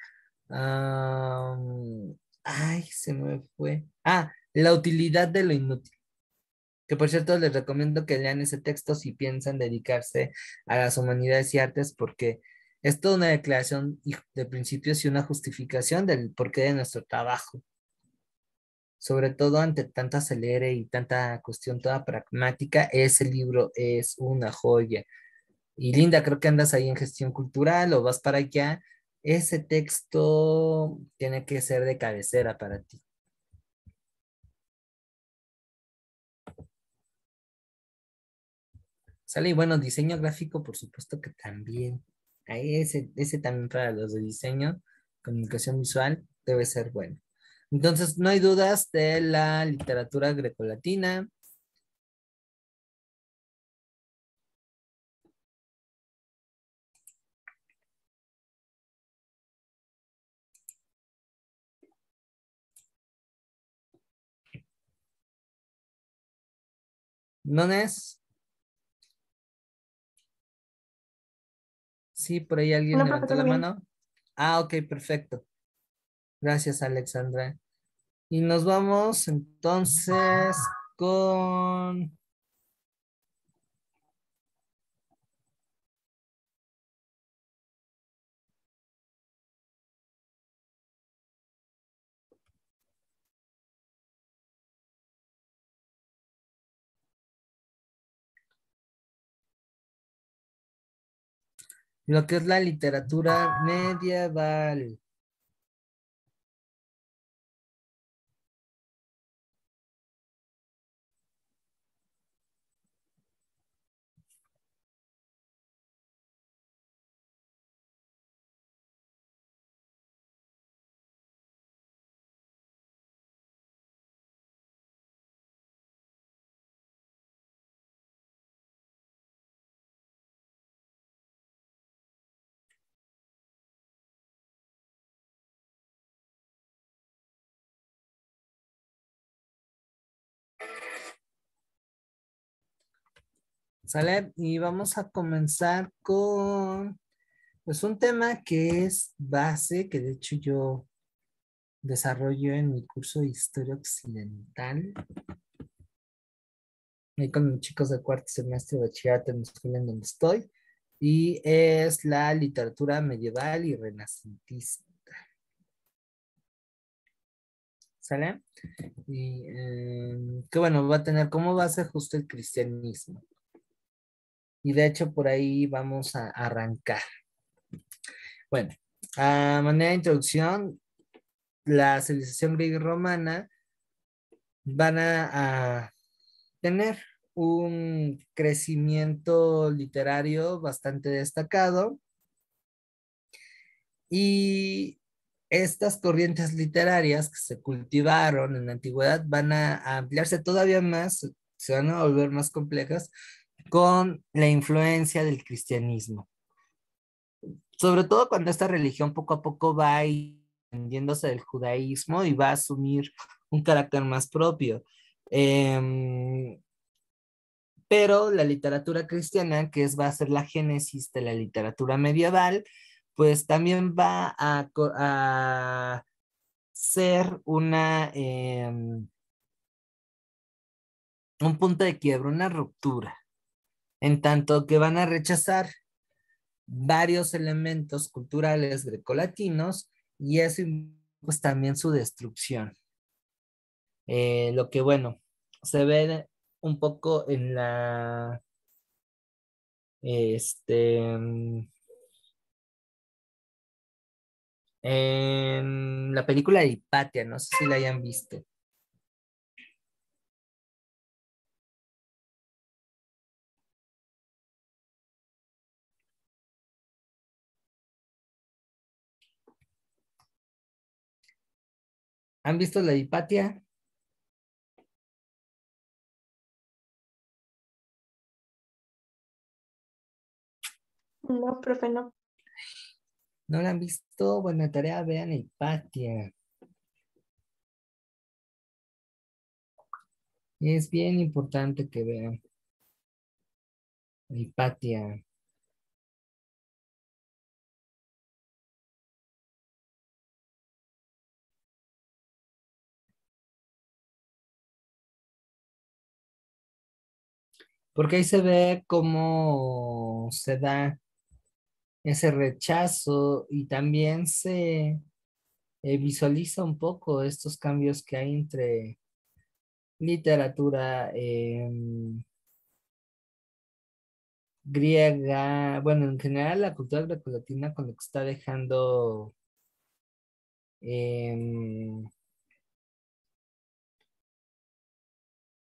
Ay, se me fue. Ah, La utilidad de lo inútil. Que por cierto les recomiendo que lean ese texto si piensan dedicarse a las humanidades y artes, porque es toda una declaración de principios y una justificación del porqué de nuestro trabajo. Sobre todo ante tanta acelere y tanta cuestión toda pragmática, ese libro es una joya. Y Linda, creo que andas ahí en gestión cultural o vas para allá. Ese texto tiene que ser de cabecera para ti. Sale, y bueno, diseño gráfico, por supuesto que también. Ahí ese también para los de diseño, comunicación visual, debe ser bueno. Entonces, no hay dudas de la literatura grecolatina. ¿No es? Sí, por ahí alguien No, profe, levantó todo la bien. mano. Ah, ok, perfecto. Gracias, Alexandra. Y nos vamos entonces con lo que es la literatura medieval. ¿Sale? Y vamos a comenzar con pues un tema que es base, que de hecho yo desarrollo en mi curso de Historia Occidental, ahí con mis chicos de cuarto semestre de bachillerato en la escuela en donde estoy. y es la literatura medieval y renacentista. ¿Sale? Y que bueno, va a tener como base justo el cristianismo. Y de hecho por ahí vamos a arrancar. Bueno, a manera de introducción, la civilización griega y romana van a tener un crecimiento literario bastante destacado y estas corrientes literarias que se cultivaron en la antigüedad van a ampliarse todavía más, se van a volver más complejas con la influencia del cristianismo. Sobre todo cuando esta religión poco a poco va extendiéndose del judaísmo y va a asumir un carácter más propio. Pero la literatura cristiana, que va a ser la génesis de la literatura medieval, pues también va a ser un punto de quiebra, una ruptura, en tanto que van a rechazar varios elementos culturales grecolatinos y eso pues también su destrucción. Lo que bueno, se ve un poco en este, en la película de Hipatia, no sé si la hayan visto. ¿Han visto la de Hipatia? No, profe, no. ¿No la han visto? Buena tarea, vean Hipatia. Es bien importante que vean Hipatia. Porque ahí se ve cómo se da ese rechazo y también se visualiza un poco estos cambios que hay entre literatura griega, bueno, en general la cultura grecolatina con lo que está dejando em,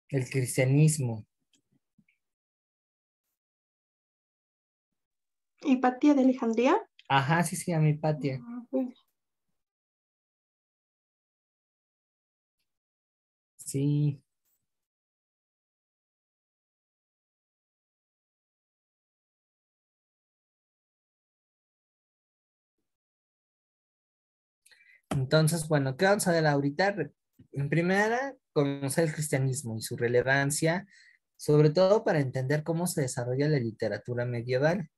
el cristianismo. ¿Hipatía de Alejandría? Ajá, sí, sí, a mi patia. Sí. Entonces, bueno, ¿qué vamos a ver ahorita? En primera, conocer el cristianismo y su relevancia, sobre todo para entender cómo se desarrolla la literatura medieval.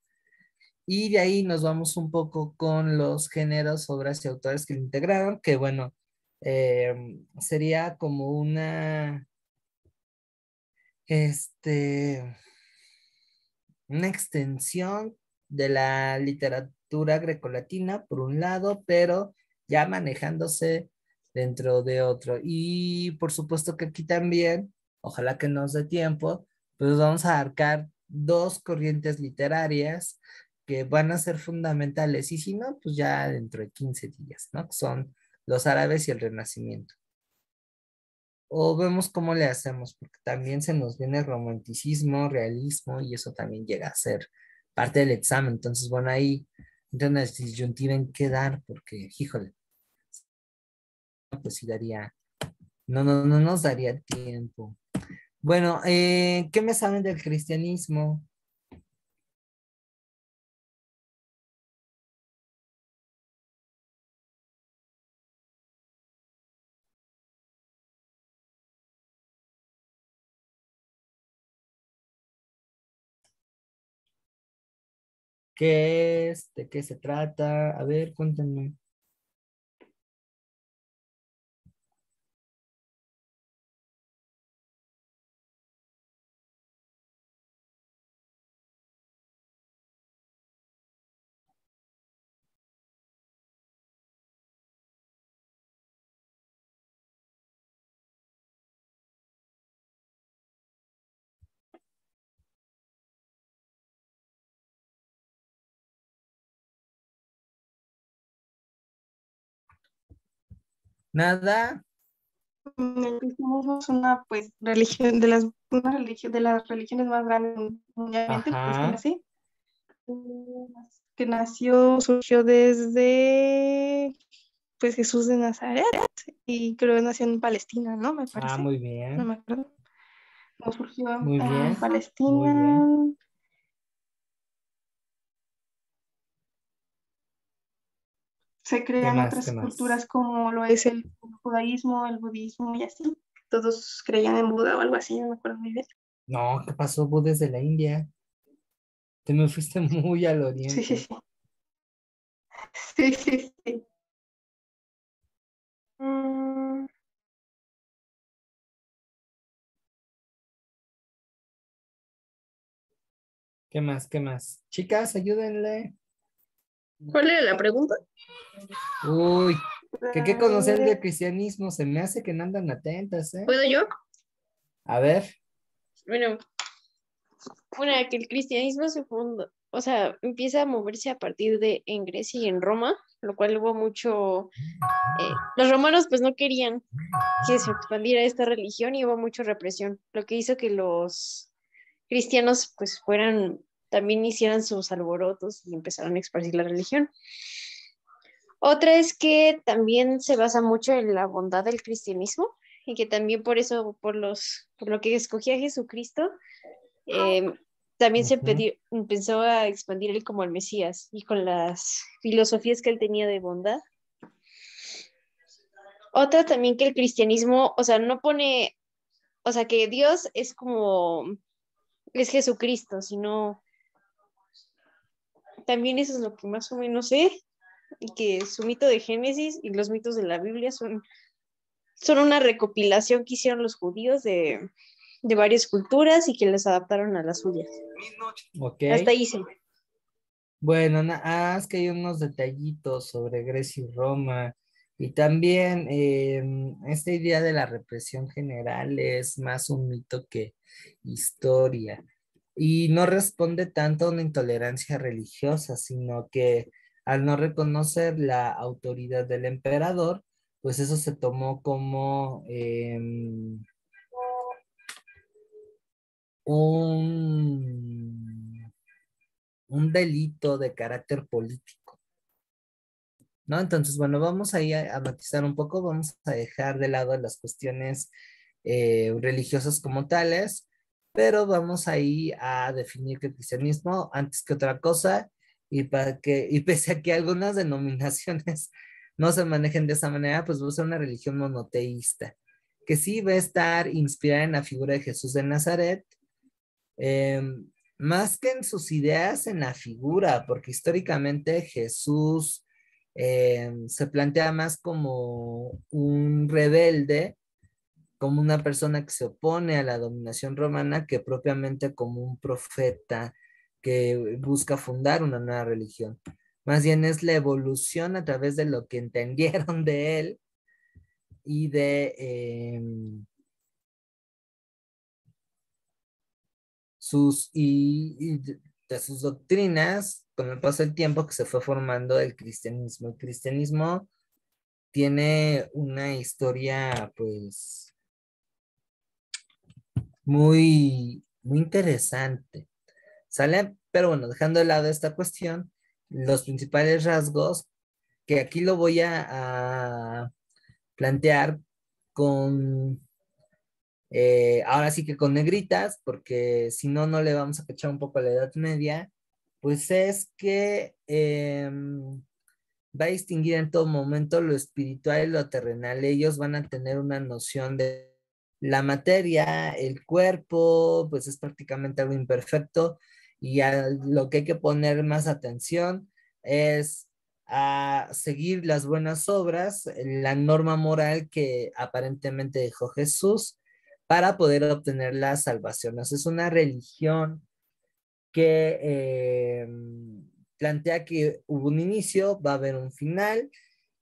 Y de ahí nos vamos un poco con los géneros, obras y autores que lo integraron, que bueno, sería como este, una extensión de la literatura grecolatina, por un lado, pero ya manejándose dentro de otro. Y por supuesto que aquí también, ojalá que nos dé tiempo, pues vamos a abarcar dos corrientes literarias que van a ser fundamentales. Y si no, pues ya dentro de 15 días, ¿no? Que son los árabes y el Renacimiento. O vemos cómo le hacemos, porque también se nos viene romanticismo, realismo, y eso también llega a ser parte del examen. Entonces, bueno, ahí entra una disyuntiva en qué dar, porque, híjole, pues sí daría, no nos daría tiempo. Bueno, ¿qué me saben del cristianismo? ¿Qué es? ¿De qué se trata? A ver, cuéntenme. Nada. El cristianismo es una pues religión de las religiones más grandes mundialmente, por decirlo Ajá. así. Que surgió desde pues Jesús de Nazaret y creo que nació en Palestina, ¿no? Me Ah, parece. muy No bien. me acuerdo. No surgió Muy en bien. Muy Palestina. bien. Se ¿Qué crean más? ¿Qué otras más? culturas como lo es el judaísmo, el budismo y así. Todos creían en Buda o algo así, no me acuerdo muy bien. No, ¿qué pasó? Budes de la India. Te me fuiste muy al Sí, sí, oriente. sí. Sí, sí, sí. Mm, ¿Qué más? ¿Qué más? Chicas, ayúdenle. ¿Cuál era la pregunta? Uy, que qué a conocen del ver, cristianismo. Se me hace que no andan atentas, ¿eh? ¿Puedo yo? A ver. Bueno, que el cristianismo se funda, o sea, empieza a moverse a partir de en Grecia y en Roma, lo cual hubo mucho, los romanos pues no querían que se expandiera esta religión y hubo mucha represión, lo que hizo que los cristianos pues también hicieran sus alborotos y empezaron a esparcir la religión. Otra es que también se basa mucho en la bondad del cristianismo y que también por eso, por lo que escogía a Jesucristo, eh, también Ujú. empezó a expandir él como el Mesías y con las filosofías que él tenía de bondad. Otra también que el cristianismo, o sea, no pone, o sea, que Dios es Jesucristo, sino también eso es lo que más o menos sé, y que su mito de Génesis y los mitos de la Biblia son una recopilación que hicieron los judíos de varias culturas y que les adaptaron a las suyas. Ok. Hasta ahí sí. Bueno, es que hay unos detallitos sobre Grecia y Roma. Y también esta idea de la represión general es más un mito que historia. Y no responde tanto a una intolerancia religiosa, sino que al no reconocer la autoridad del emperador, pues eso se tomó como un, un delito de carácter político. ¿No? Entonces, bueno, vamos ahí a matizar un poco, vamos a dejar de lado las cuestiones religiosas como tales, pero vamos ahí a definir que el cristianismo, antes que otra cosa, y pese a que algunas denominaciones no se manejen de esa manera, pues va a ser una religión monoteísta, que sí va a estar inspirada en la figura de Jesús de Nazaret, más que en sus ideas, en la figura, porque históricamente Jesús se plantea más como un rebelde, como una persona que se opone a la dominación romana, que propiamente como un profeta que busca fundar una nueva religión. Más bien es la evolución a través de lo que entendieron de él y de sus doctrinas con el paso del tiempo que se fue formando el cristianismo. El cristianismo tiene una historia pues muy interesante, ¿sale? Pero bueno, dejando de lado esta cuestión, los principales rasgos que aquí lo voy a plantear con ahora sí que con negritas, porque si no, no le vamos a cachar un poco a la Edad Media, pues es que va a distinguir en todo momento lo espiritual y lo terrenal. Ellos van a tener una noción de la materia, el cuerpo, pues es prácticamente algo imperfecto y a lo que hay que poner más atención es a seguir las buenas obras, la norma moral que aparentemente dejó Jesús para poder obtener la salvación. O sea, es una religión que plantea que hubo un inicio, va a haber un final,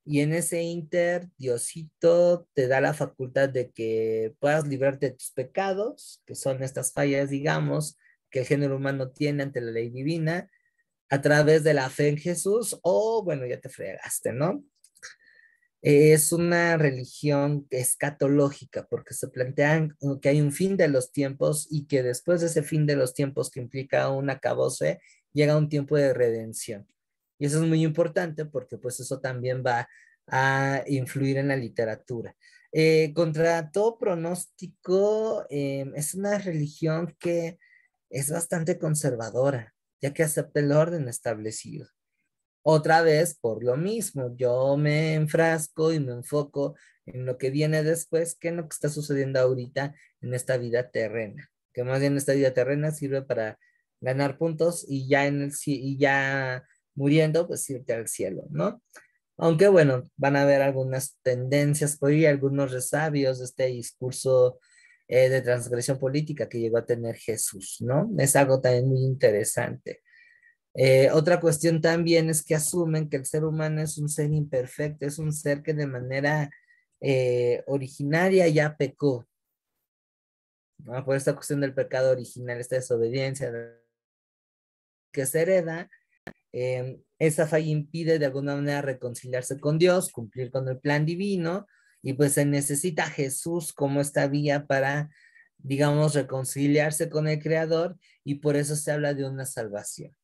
y en ese inter, Diosito te da la facultad de que puedas librarte de tus pecados, que son estas fallas, digamos, que el género humano tiene ante la ley divina, a través de la fe en Jesús, o bueno, ya te fregaste, ¿no? Es una religión escatológica porque se plantean que hay un fin de los tiempos y que después de ese fin de los tiempos que implica un acabose, llega un tiempo de redención. Y eso es muy importante porque pues eso también va a influir en la literatura. Contra todo pronóstico, es una religión que es bastante conservadora, ya que acepta el orden establecido. Otra vez, por lo mismo, yo me enfrasco y me enfoco en lo que viene después, que es lo que está sucediendo ahorita en esta vida terrena, que más bien esta vida terrena sirve para ganar puntos y ya y ya muriendo, pues irte al cielo, ¿no? Aunque bueno, van a haber algunas tendencias por ahí, algunos resabios de este discurso de transgresión política que llegó a tener Jesús, ¿no? Es algo también muy interesante. Otra cuestión también es que asumen que el ser humano es un ser imperfecto, es un ser que de manera originaria ya pecó, ¿no? Por esta cuestión del pecado original, esta desobediencia que se hereda, esa falla impide de alguna manera reconciliarse con Dios, cumplir con el plan divino, y pues se necesita a Jesús como esta vía para, digamos, reconciliarse con el Creador, y por eso se habla de una salvación.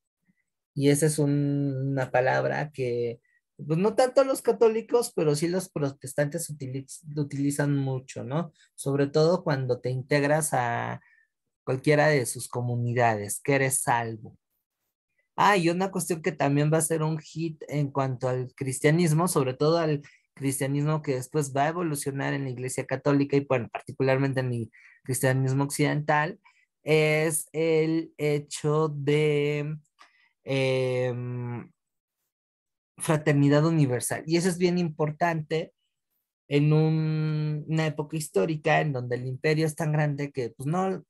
Y esa es una palabra que, pues no tanto los católicos, pero sí los protestantes utilizan mucho, ¿no? Sobre todo cuando te integras a cualquiera de sus comunidades, que eres salvo. Ah, y una cuestión que también va a ser un hit en cuanto al cristianismo, sobre todo al cristianismo que después va a evolucionar en la Iglesia Católica y, bueno, particularmente en el cristianismo occidental, es el hecho de em, fraternidad universal. Y eso es bien importante en una época histórica en donde el imperio es tan grande que pues no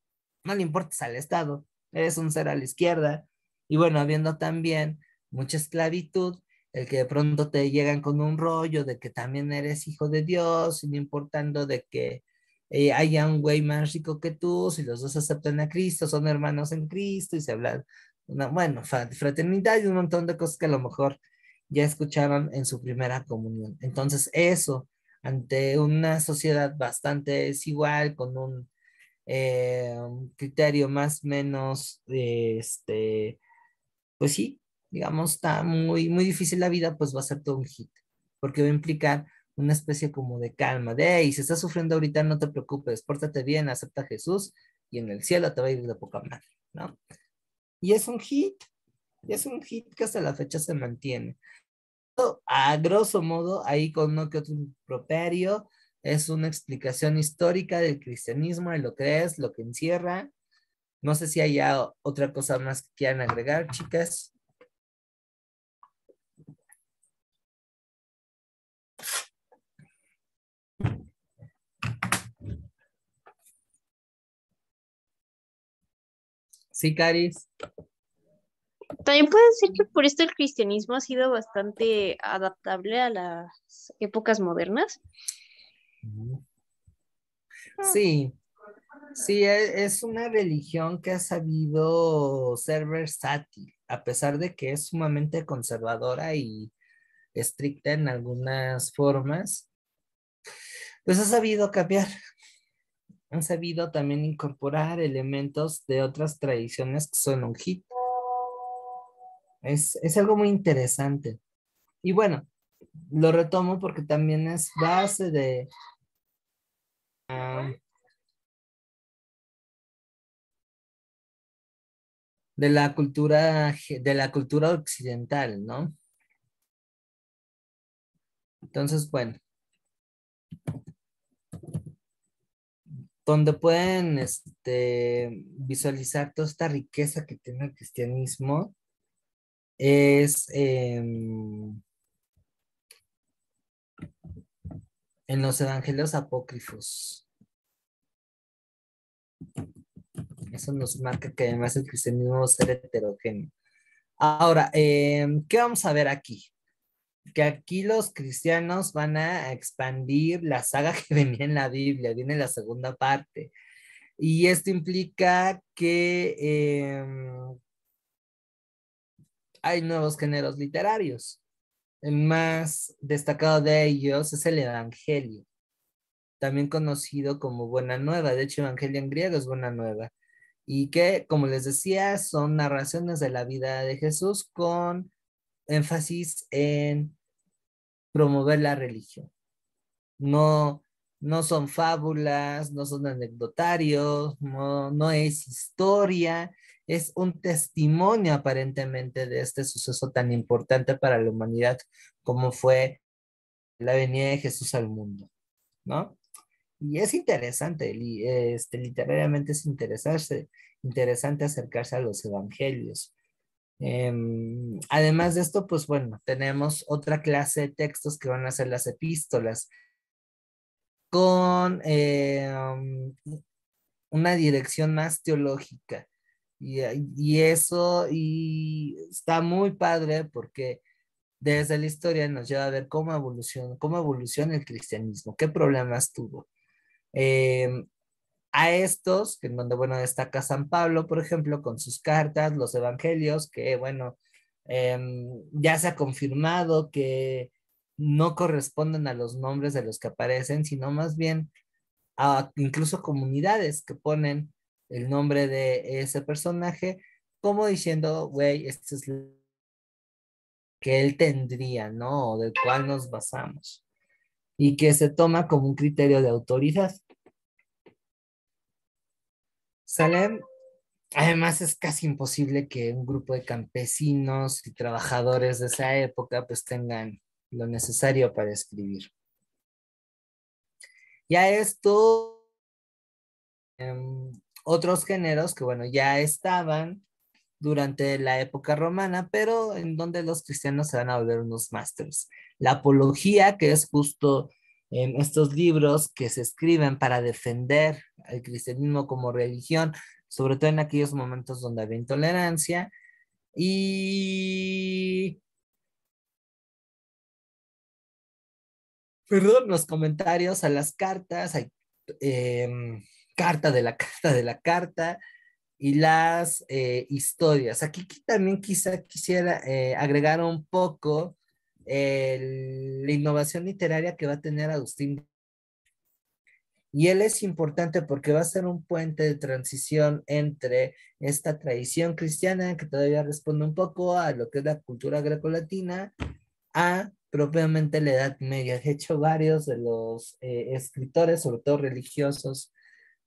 le importas al Estado, eres un ser a la izquierda. Y bueno, habiendo también mucha esclavitud, el que de pronto te llegan con un rollo de que también eres hijo de Dios, y no importando de que haya un güey más rico que tú, si los dos aceptan a Cristo, son hermanos en Cristo y se habla, bueno, fraternidad y un montón de cosas que a lo mejor ya escucharon en su primera comunión. Entonces, eso, ante una sociedad bastante desigual, con un criterio más o menos, pues sí, digamos, está muy, muy difícil la vida, pues va a ser todo un hit, porque va a implicar una especie como de calma, de, hey, si estás sufriendo ahorita, no te preocupes, pórtate bien, acepta a Jesús, y en el cielo te va a ir de poca madre, ¿no? Y es un hit que hasta la fecha se mantiene a grosso modo, ahí con uno que otro improperio, es una explicación histórica del cristianismo, de lo que es, lo que encierra. No sé si hay otra cosa más que quieran agregar, chicas. Sí, Caris. También puede ser que por esto el cristianismo ha sido bastante adaptable a las épocas modernas. Sí, sí, es una religión que ha sabido ser versátil, a pesar de que es sumamente conservadora y estricta en algunas formas, pues ha sabido cambiar. Han sabido también incorporar elementos de otras tradiciones que son un hit. Es algo muy interesante. Y bueno, lo retomo porque también es base ah, de la cultura occidental, ¿no? Entonces, bueno, donde pueden visualizar toda esta riqueza que tiene el cristianismo es en los evangelios apócrifos. Eso nos marca que además el cristianismo va a ser heterogéneo. Ahora, ¿qué vamos a ver aquí? Que aquí los cristianos van a expandir la saga que venía en la Biblia, viene la segunda parte. Y esto implica que hay nuevos géneros literarios. el más destacado de ellos es el Evangelio, también conocido como Buena Nueva. De hecho, Evangelio en griego es Buena Nueva. Y que, como les decía, son narraciones de la vida de Jesús con énfasis en promover la religión. No, no son fábulas, no son anecdotarios, no es historia, es un testimonio aparentemente de este suceso tan importante para la humanidad como fue la venida de Jesús al mundo, ¿no? Y es interesante, literariamente es interesante acercarse a los evangelios. Además de esto, pues bueno, tenemos otra clase de textos que van a ser las epístolas, con una dirección más teológica. Y eso y está muy padre porque desde la historia nos lleva a ver cómo evoluciona el cristianismo, qué problemas tuvo. Em, a estos, que en donde, bueno, destaca San Pablo, por ejemplo, con sus cartas, los evangelios, que, bueno, ya se ha confirmado que no corresponden a los nombres de los que aparecen, sino más bien a incluso comunidades que ponen el nombre de ese personaje, como diciendo, güey, este es lo que él tendría, ¿no? O del cual nos basamos. Y que se toma como un criterio de autoridad. ¿Sale? Además, es casi imposible que un grupo de campesinos y trabajadores de esa época pues tengan lo necesario para escribir. Ya esto, otros géneros que bueno, ya estaban durante la época romana, pero en donde los cristianos se van a volver unos másters. La apología, que es justo en estos libros que se escriben para defender al cristianismo como religión, sobre todo en aquellos momentos donde había intolerancia, y, perdón, los comentarios a las cartas, hay carta de la carta de la carta, y las historias. Aquí también quizá quisiera agregar un poco la innovación literaria que va a tener Agustín. Y él es importante porque va a ser un puente de transición entre esta tradición cristiana que todavía responde un poco a lo que es la cultura grecolatina, a propiamente la Edad Media. De hecho, varios de los escritores, sobre todo religiosos,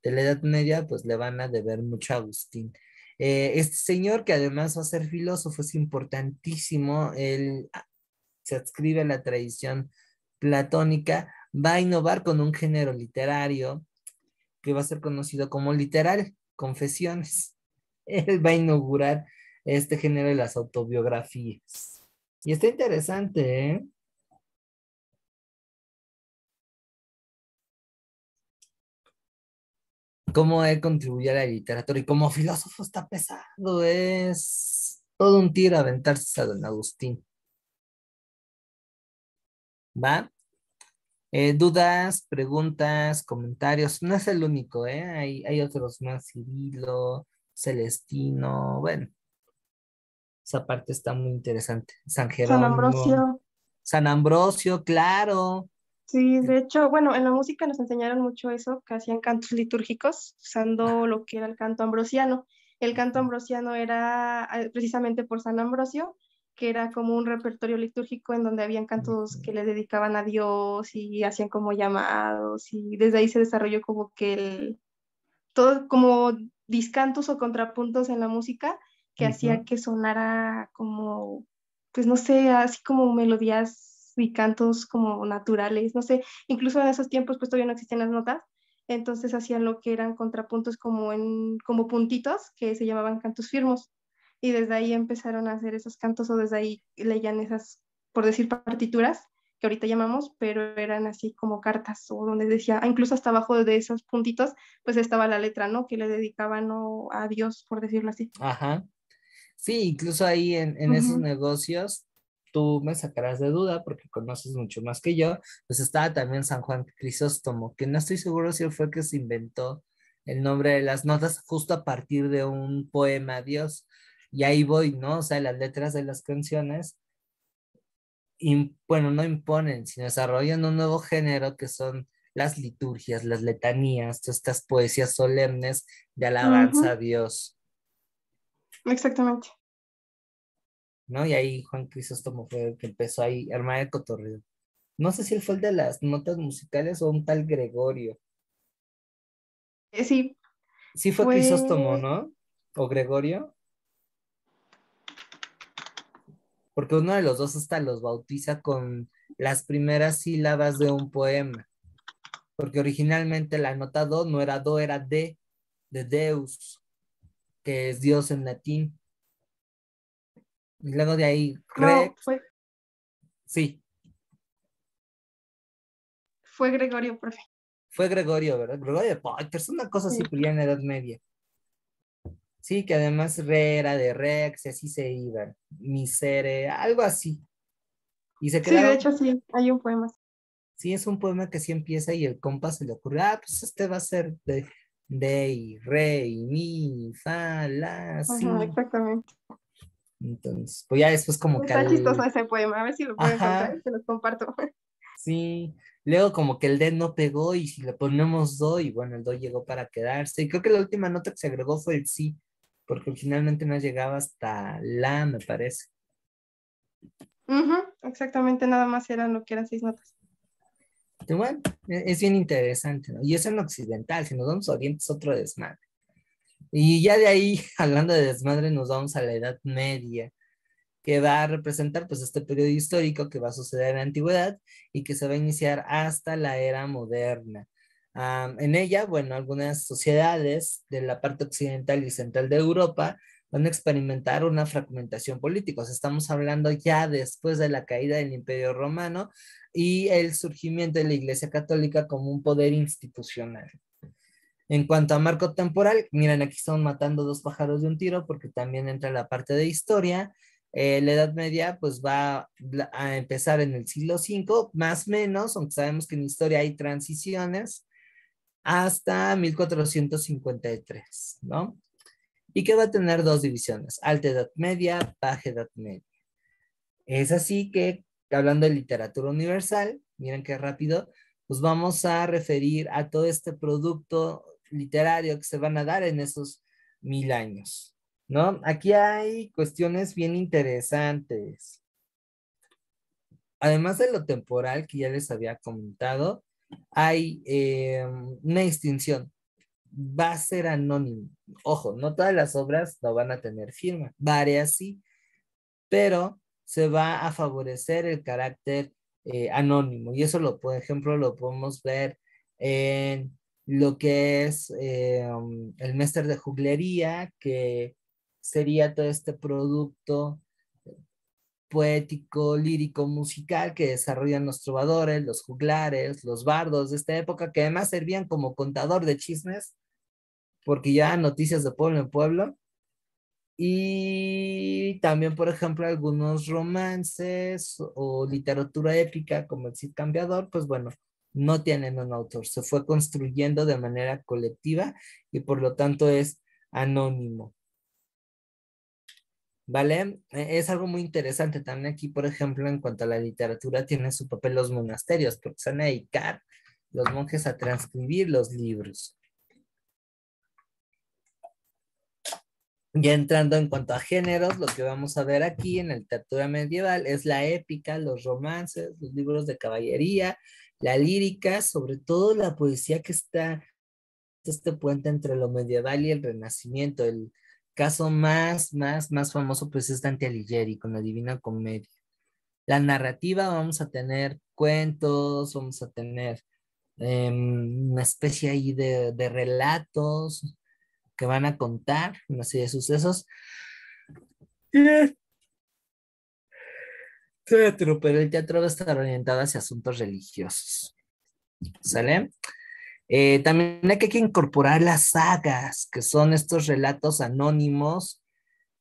de la Edad Media, pues le van a deber mucho a Agustín. Este señor, que además va a ser filósofo, es importantísimo, él se adscribe a la tradición platónica, va a innovar con un género literario que va a ser conocido como literal, confesiones. Él va a inaugurar este género de las autobiografías. Y está interesante, ¿eh? Cómo él contribuye a la literatura y como filósofo está pesado, es todo un tiro aventarse a don Agustín. ¿Va? Dudas, preguntas, comentarios, no es el único, ¿eh? Hay otros más, Cirilo, Celestino, bueno, esa parte está muy interesante. San San Jerónimo, Ambrosio. San Ambrosio, claro. Sí, de hecho, bueno, en la música nos enseñaron mucho eso, que hacían cantos litúrgicos usando lo que era el canto ambrosiano. El canto ambrosiano era precisamente por San Ambrosio, que era como un repertorio litúrgico en donde habían cantos que le dedicaban a Dios y hacían como llamados y desde ahí se desarrolló como que todo como discantos o contrapuntos en la música que hacía Ujú. que sonara como, pues no sé, así como melodías y cantos como naturales, no sé, incluso en esos tiempos pues todavía no existían las notas, entonces hacían lo que eran contrapuntos como como puntitos que se llamaban cantos firmos y desde ahí empezaron a hacer esos cantos o desde ahí leían esas, por decir, partituras que ahorita llamamos, pero eran así como cartas o donde decía, incluso hasta abajo de esos puntitos pues estaba la letra, ¿no? Que le dedicaban ¿no? a Dios, por decirlo así. Ajá. Sí, incluso ahí en esos Ujú. negocios, tú me sacarás de duda porque conoces mucho más que yo, pues estaba también San Juan Crisóstomo, que no estoy seguro si él fue el que se inventó el nombre de las notas justo a partir de un poema a Dios. Y ahí voy, ¿no? O sea, las letras de las canciones bueno, no imponen, sino desarrollan un nuevo género que son las liturgias, las letanías, todas estas poesías solemnes de alabanza a Ujú, Dios, exactamente. ¿no? Y ahí Juan Crisóstomo fue el que empezó ahí a armar el cotorreo. No sé si él fue el de las notas musicales o un tal Gregorio. Sí, Sí fue Crisóstomo, fue, ¿no? O Gregorio, porque uno de los dos hasta los bautiza con las primeras sílabas de un poema, porque originalmente la nota do no era do, era de Deus, que es Dios en latín. Y luego de ahí, no, Rex, sí, fue Gregorio, profe. fue Gregorio, ¿verdad? Gregorio de Poitiers, una cosa así, Sí, pero ya en la Edad Media. Sí, que además re era de Rex, y así se iban. Misere, algo así. Y se sí, de quedaron. hecho sí, hay un poema. Sí, es un poema que sí empieza y el compa se le ocurre, pues este va a ser de y re y mi, fa, la, Ajá, si. exactamente. Entonces, pues ya después como que Está chistoso al, ese poema, a ver si lo puedo encontrar ajá, y se los comparto. sí. Luego como que el de no pegó y si le ponemos do y bueno, el do llegó para quedarse. Y creo que la última nota que se agregó fue el sí, porque originalmente no llegaba hasta la, me parece. Ujú, exactamente, nada más eran lo que eran 6 notas. Y bueno, es bien interesante, ¿no? Y eso en occidental, si nos vamos a Oriente es otro desmadre. Y ya de ahí, hablando de desmadre, nos vamos a la Edad Media, que va a representar pues este periodo histórico que va a suceder en la antigüedad y que se va a iniciar hasta la era moderna. En ella, bueno, algunas sociedades de la parte occidental y central de Europa van a experimentar una fragmentación política. O sea, estamos hablando ya después de la caída del Imperio Romano y el surgimiento de la Iglesia Católica como un poder institucional. En cuanto a marco temporal, miren, aquí estamos matando dos pájaros de un tiro porque también entra la parte de historia. La Edad Media pues va a empezar en el siglo V, más o menos, aunque sabemos que en historia hay transiciones, hasta 1453, ¿no? Y que va a tener dos divisiones, Alta Edad Media, Baja Edad Media. Es así que, hablando de literatura universal, miren qué rápido, pues vamos a referir a todo este producto literario que se van a dar en esos 1000 años, ¿no? Aquí hay cuestiones bien interesantes. Además de lo temporal que ya les había comentado, hay una distinción. Va a ser anónimo. Ojo, no todas las obras no van a tener firma, varias sí, pero se va a favorecer el carácter anónimo. Y eso, por ejemplo, lo podemos ver en lo que es el Mestre de Juglería, que sería todo este producto poético, lírico, musical que desarrollan los trovadores, los juglares, los bardos de esta época, que además servían como contador de chismes, porque ya noticias de pueblo en pueblo. Y también, por ejemplo, algunos romances o literatura épica como el Cid Campeador, pues bueno, no tienen un autor, se fue construyendo de manera colectiva y por lo tanto es anónimo, ¿vale? Es algo muy interesante también aquí, por ejemplo, en cuanto a la literatura, tienen su papel los monasterios, porque se van a dedicar los monjes a transcribir los libros. Ya entrando en cuanto a géneros, lo que vamos a ver aquí en la literatura medieval es la épica, los romances, los libros de caballería, la lírica, sobre todo la poesía que está este puente entre lo medieval y el Renacimiento. El caso más famoso pues es Dante Alighieri con la Divina Comedia. La narrativa, vamos a tener cuentos, vamos a tener una especie ahí de relatos que van a contar una serie de sucesos. Teatro, pero el teatro va a estar orientado hacia asuntos religiosos. ¿Sale? También hay que incorporar las sagas, que son estos relatos anónimos,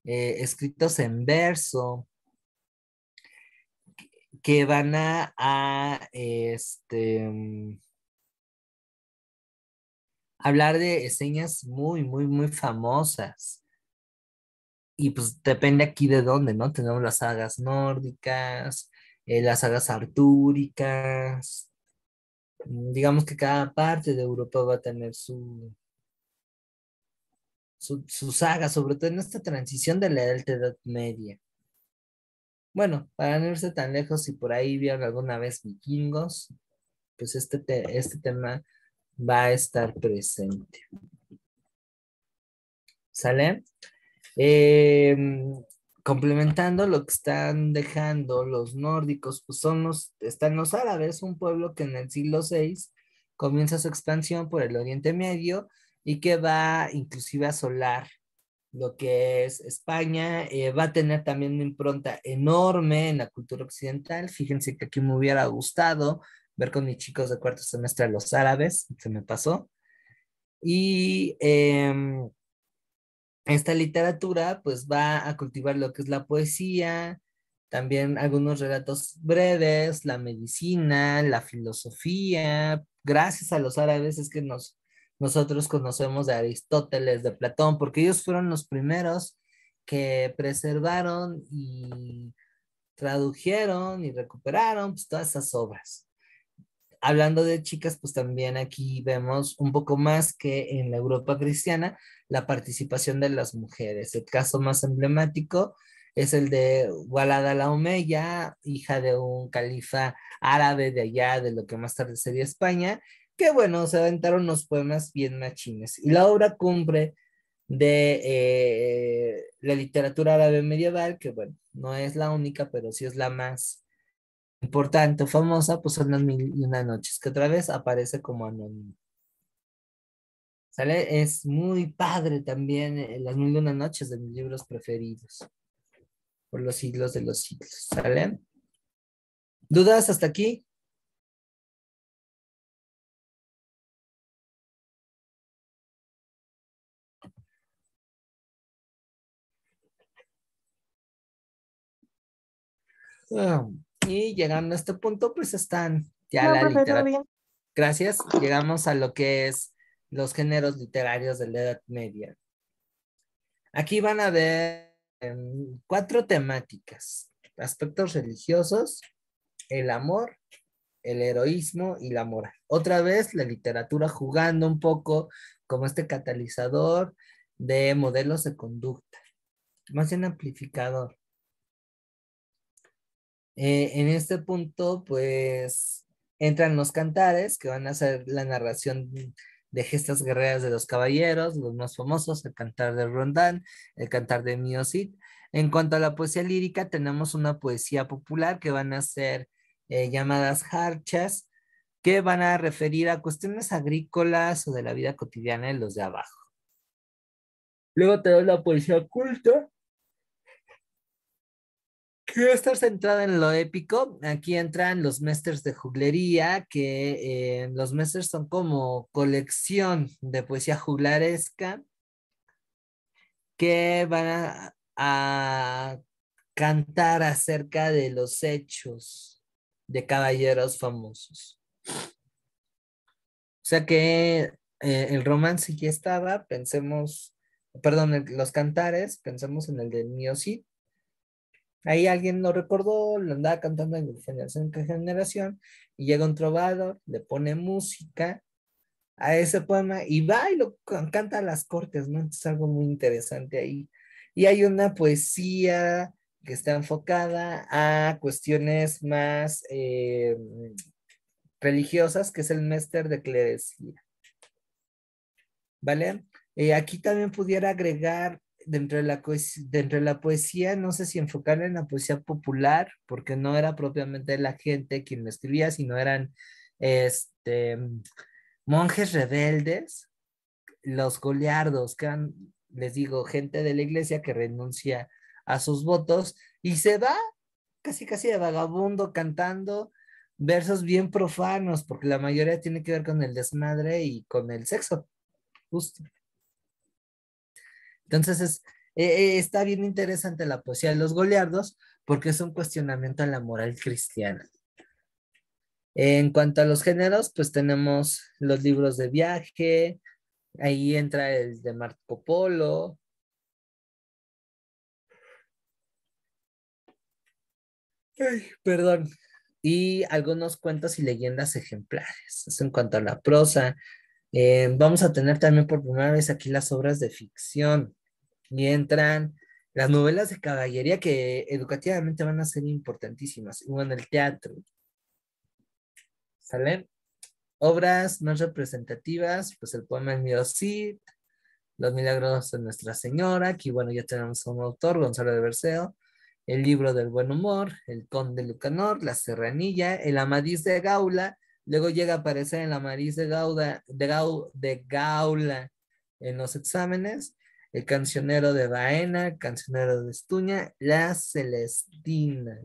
escritos en verso, que van hablar de escenas muy famosas. Y pues depende aquí de dónde, ¿no? Tenemos las sagas nórdicas, las sagas artúricas. Digamos que cada parte de Europa va a tener su saga, sobre todo en esta transición de la Alta Edad Media. Bueno, para no irse tan lejos, si por ahí vieron alguna vez vikingos, pues este tema va a estar presente. ¿Sale? Eh, Complementando lo que están dejando los nórdicos, pues están los árabes, un pueblo que en el siglo VI comienza su expansión por el Oriente Medio y que va inclusive a asolar lo que es España. Va a tener también una impronta enorme en la cultura occidental. Fíjense que aquí me hubiera gustado ver con mis chicos de cuarto semestre a los árabes, se me pasó. Y esta literatura pues va a cultivar lo que es la poesía, también algunos relatos breves, la medicina, la filosofía. Gracias a los árabes es que nosotros conocemos de Aristóteles, de Platón, porque ellos fueron los primeros que preservaron y tradujeron y recuperaron pues, todas esas obras. Hablando de chicas, pues también aquí vemos un poco más que en la Europa cristiana la participación de las mujeres. El caso más emblemático es el de Walada la Omeya, hija de un califa árabe de allá, de lo que más tarde sería España, que bueno, se aventaron unos poemas bien machines. Y la obra cumbre de la literatura árabe medieval, que bueno, no es la única, pero sí es la más importante o famosa, pues son las Mil y Una Noches, que otra vez aparece como anónimo. ¿Sale? Es muy padre también las Mil y Una Noches, de mis libros preferidos por los siglos de los siglos. ¿Sale? ¿Dudas hasta aquí? Y llegando a este punto, pues están ya No, la profe, todo literatura. bien. Gracias. Llegamos a lo que es los géneros literarios de la Edad Media. Aquí van a ver 4 temáticas: aspectos religiosos, el amor, el heroísmo y la moral. Otra vez la literatura jugando un poco como este catalizador de modelos de conducta, más bien amplificador. En este punto, pues, entran los cantares, que van a ser la narración de gestas guerreras de los caballeros, los más famosos, el cantar de Rondán, el cantar de Mio Cid. En cuanto a la poesía lírica, tenemos una poesía popular que van a ser llamadas jarchas, que van a referir a cuestiones agrícolas o de la vida cotidiana de los de abajo. Luego tenemos la poesía culta, que va a estar centrada en lo épico. Aquí entran los mestres de juglería, que los mestres son como colección de poesía juglaresca que van a cantar acerca de los hechos de caballeros famosos. O sea que el romance ya estaba, pensemos, perdón, los cantares, pensemos en el del Mio Cid. Ahí alguien lo recordó, lo andaba cantando de generación en generación, y llega un trovador, le pone música a ese poema y va y lo canta a las cortes, ¿no? Es algo muy interesante ahí. Y hay una poesía que está enfocada a cuestiones más religiosas, que es el Mester de Clerecía. ¿Vale? Aquí también pudiera agregar dentro de la poesía, no sé si enfocar en la poesía popular, porque no era propiamente la gente quien lo escribía, sino eran monjes rebeldes, los goliardos, que eran, les digo, gente de la iglesia que renuncia a sus votos y se va casi casi de vagabundo cantando versos bien profanos, porque la mayoría tiene que ver con el desmadre y con el sexo, justo. Entonces está bien interesante la poesía de los goliardos porque es un cuestionamiento a la moral cristiana. En cuanto a los géneros, pues tenemos los libros de viaje, ahí entra el de Marco Polo. Ay, perdón. Y algunos cuentos y leyendas ejemplares. Eso en cuanto a la prosa. Vamos a tener también por primera vez aquí las obras de ficción. Y entran las novelas de caballería que educativamente van a ser importantísimas. Y bueno, el teatro. ¿Sale? Obras más representativas, pues el poema El mío Cid, Los milagros de Nuestra Señora, aquí bueno, ya tenemos a un autor, Gonzalo de Berceo, El libro del buen humor, El conde Lucanor, La Serranilla, El Amadís de Gaula, luego llega a aparecer el Amadís de Gaula en los exámenes, El cancionero de Baena, El cancionero de Estuña, La Celestina.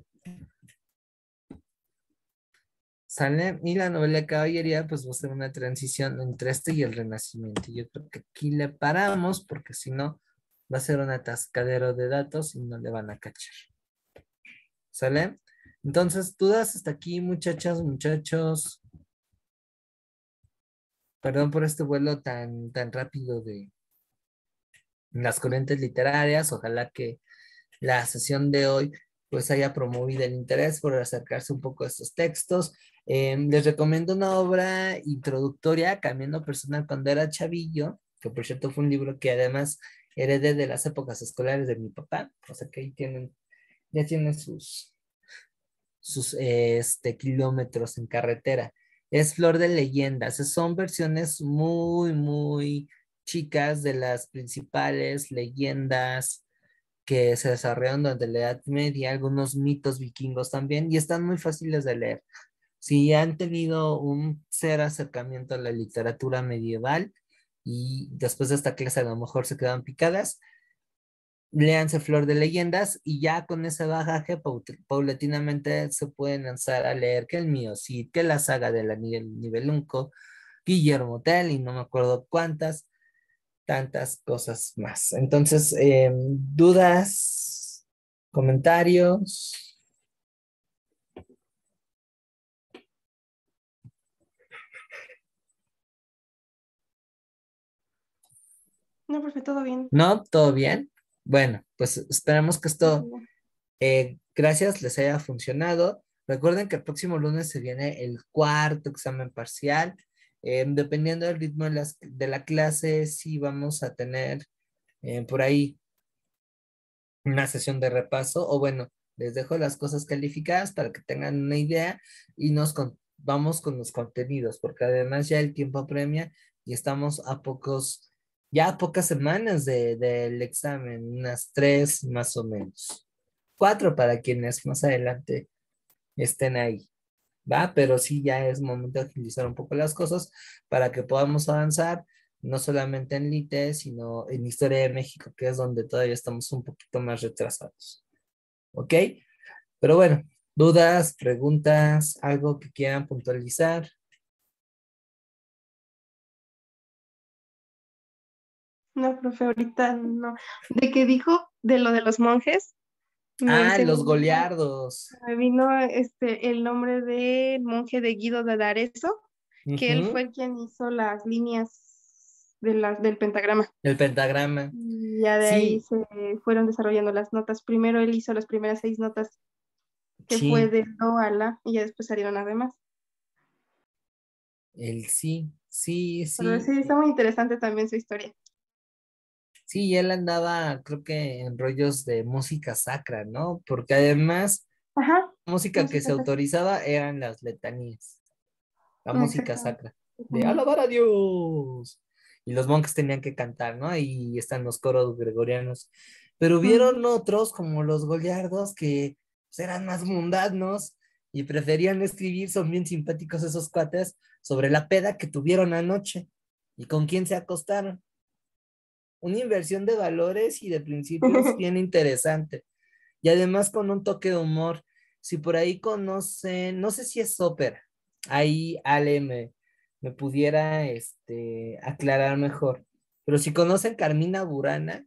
¿Sale? Y la novela de caballería, pues va a ser una transición entre este y el Renacimiento. Yo creo que aquí le paramos, porque si no, va a ser un atascadero de datos y no le van a cachar. ¿Sale? Entonces, dudas hasta aquí, muchachas, muchachos. Perdón por este vuelo tan rápido de las corrientes literarias. Ojalá que la sesión de hoy pues haya promovido el interés por acercarse un poco a estos textos. Les recomiendo una obra introductoria, Camino Personal cuando era chavillo, que por cierto fue un libro que además heredé de las épocas escolares de mi papá, o sea que ahí ya tienen sus kilómetros en carretera. Es Flor de Leyendas, son versiones muy chicas de las principales leyendas que se desarrollaron durante la Edad Media, algunos mitos vikingos también, y están muy fáciles de leer. Si han tenido un cero acercamiento a la literatura medieval y después de esta clase a lo mejor se quedan picadas, léanse Flor de Leyendas y ya con ese bagaje paulatinamente se pueden lanzar a leer que el mío, sí, que la saga de la Nibelunco, Guillermo Tell y no me acuerdo cuántas, tantas cosas más. Entonces, dudas, comentarios. No, profe, todo bien. ¿No? ¿Todo bien? Bueno, pues esperamos que esto, gracias, les haya funcionado. Recuerden que el próximo lunes se viene el cuarto examen parcial. Dependiendo del ritmo de la clase, sí vamos a tener por ahí una sesión de repaso, o bueno, les dejo las cosas calificadas para que tengan una idea y vamos con los contenidos, porque además ya el tiempo apremia y estamos ya a pocas semanas del examen, unas 3 más o menos. 4 para quienes más adelante estén ahí, ¿va? Pero sí ya es momento de agilizar un poco las cosas para que podamos avanzar, no solamente en LITE, sino en Historia de México, que es donde todavía estamos un poquito más retrasados. ¿Ok? Pero bueno, dudas, preguntas, algo que quieran puntualizar. No, profe, ahorita no. ¿De qué dijo? De lo de los monjes. Ah, Se los goliardos. me vino el nombre del monje de Guido de Arezzo, que él Ujú. fue el quien hizo las líneas del pentagrama. El pentagrama. Y ya de ahí Sí, se fueron desarrollando las notas. Primero él hizo las primeras 6 notas, que fue sí, de do a la, y ya después salieron las demás. sí. Pero sí, está muy interesante también su historia. Sí, él andaba, creo que en rollos de música sacra, ¿no? Porque además, Ajá, la música que música se sacra. autorizaba eran las letanías, la música Exactamente. sacra, de alabar a Dios. Y los monjes tenían que cantar, ¿no? Y están los coros gregorianos. Pero Mm. hubieron otros, como los goliardos, que pues, eran más mundanos y preferían escribir, son bien simpáticos esos cuates, sobre la peda que tuvieron anoche y con quién se acostaron. Una inversión de valores y de principios bien interesante. Y además con un toque de humor. Si por ahí conocen, no sé si es ópera, ahí Ale me pudiera aclarar mejor. Pero si conocen Carmina Burana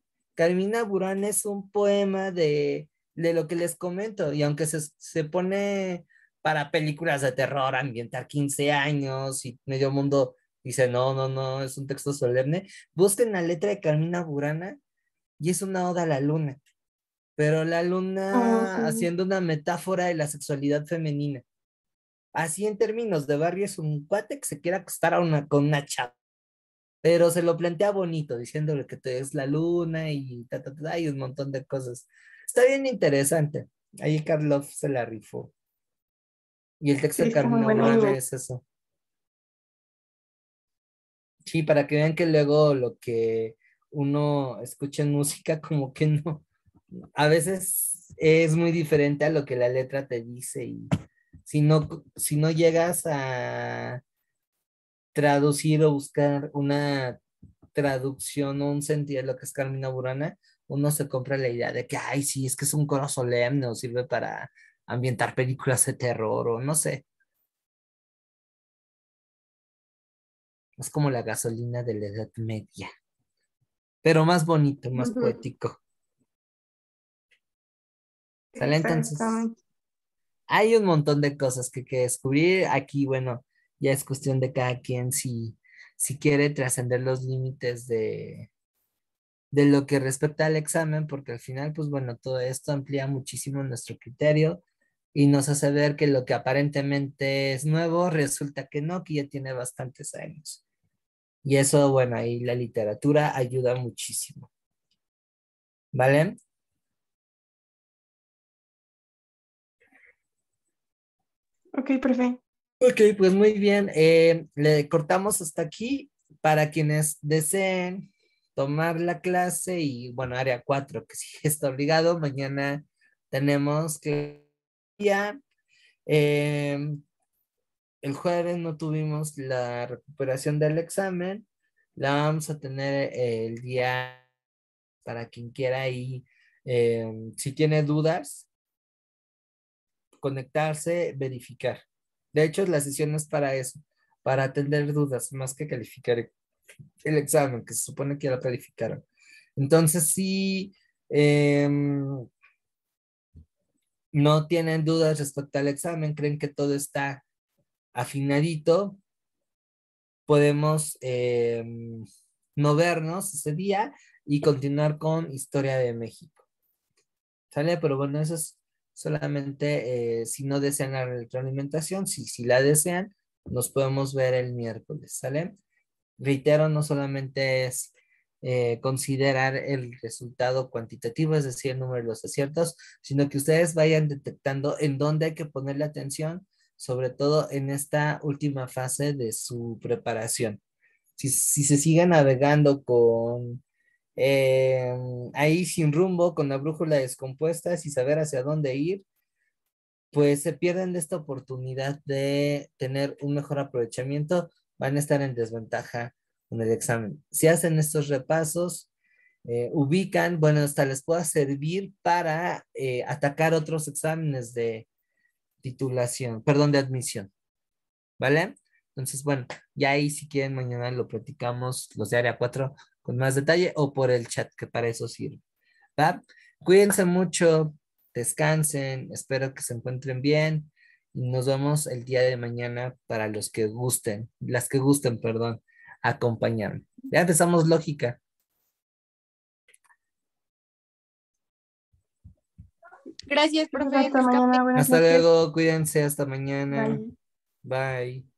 es un poema de lo que les comento. Y aunque se pone para películas de terror, ambientar 15 años y medio mundo dice, no, es un texto solemne, busquen la letra de Carmina Burana y es una oda a la luna. pero la Oh, luna sí. haciendo una metáfora de la sexualidad femenina. Así en términos de barrio es un cuate que se quiere acostar con una chava, pero se lo plantea bonito, diciéndole que es la luna y y un montón de cosas. Está bien interesante. Ahí Karloff se la rifó. Y el texto Sí, de está muy Carmina bueno. Burana es eso. Sí, para que vean que luego lo que uno escucha en música como que no, a veces es muy diferente a lo que la letra te dice y si no llegas a traducir o buscar una traducción o un sentido de lo que es Carmina Burana, uno se compra la idea de que, ay, sí, es que es un coro solemne o sirve para ambientar películas de terror o no sé, es como la gasolina de la Edad Media, pero más bonito, más Ujú. poético. ¿Sale? Entonces, Exactamente. hay un montón de cosas que descubrir. Aquí, bueno, ya es cuestión de cada quien si quiere trascender los límites de lo que respecta al examen, porque al final, pues bueno, todo esto amplía muchísimo nuestro criterio y nos hace ver que lo que aparentemente es nuevo resulta que no, que ya tiene bastantes años. Y eso, bueno, ahí la literatura ayuda muchísimo. ¿Vale? Ok, perfecto. Ok, pues muy bien. Le cortamos hasta aquí para quienes deseen tomar la clase y bueno, área 4 que sí está obligado. Mañana tenemos que ya. El jueves no tuvimos la recuperación del examen. La vamos a tener el día para quien quiera ahí. Si tiene dudas, conectarse, verificar. De hecho, la sesión es para eso, para atender dudas, más que calificar el examen, que se supone que ya lo calificaron. Entonces, si no tienen dudas respecto al examen, creen que todo está afinadito, podemos no vernos ese día y continuar con Historia de México. ¿Sale? Pero bueno, eso es solamente si no desean la retroalimentación, si la desean, nos podemos ver el miércoles, ¿sale? Reitero, no solamente es considerar el resultado cuantitativo, es decir, el número de los aciertos, sino que ustedes vayan detectando en dónde hay que ponerle atención, sobre todo en esta última fase de su preparación. Si se sigue navegando con eh, ahí sin rumbo, con la brújula descompuesta, sin saber hacia dónde ir, pues se pierden de esta oportunidad de tener un mejor aprovechamiento, van a estar en desventaja en el examen. Si hacen estos repasos, ubican, bueno, hasta les pueda servir para atacar otros exámenes de titulación, perdón, de admisión, ¿vale? Entonces, bueno, ya ahí si quieren mañana lo platicamos los de área 4 con más detalle o por el chat, que para eso sirve, ¿va? Cuídense mucho, descansen, espero que se encuentren bien y nos vemos el día de mañana para los que gusten, las que gusten, perdón, acompañarme. Ya empezamos lógica. Gracias, Entonces, profe. hasta mañana. Buenas Hasta noches. luego, cuídense, hasta mañana. Bye. Bye.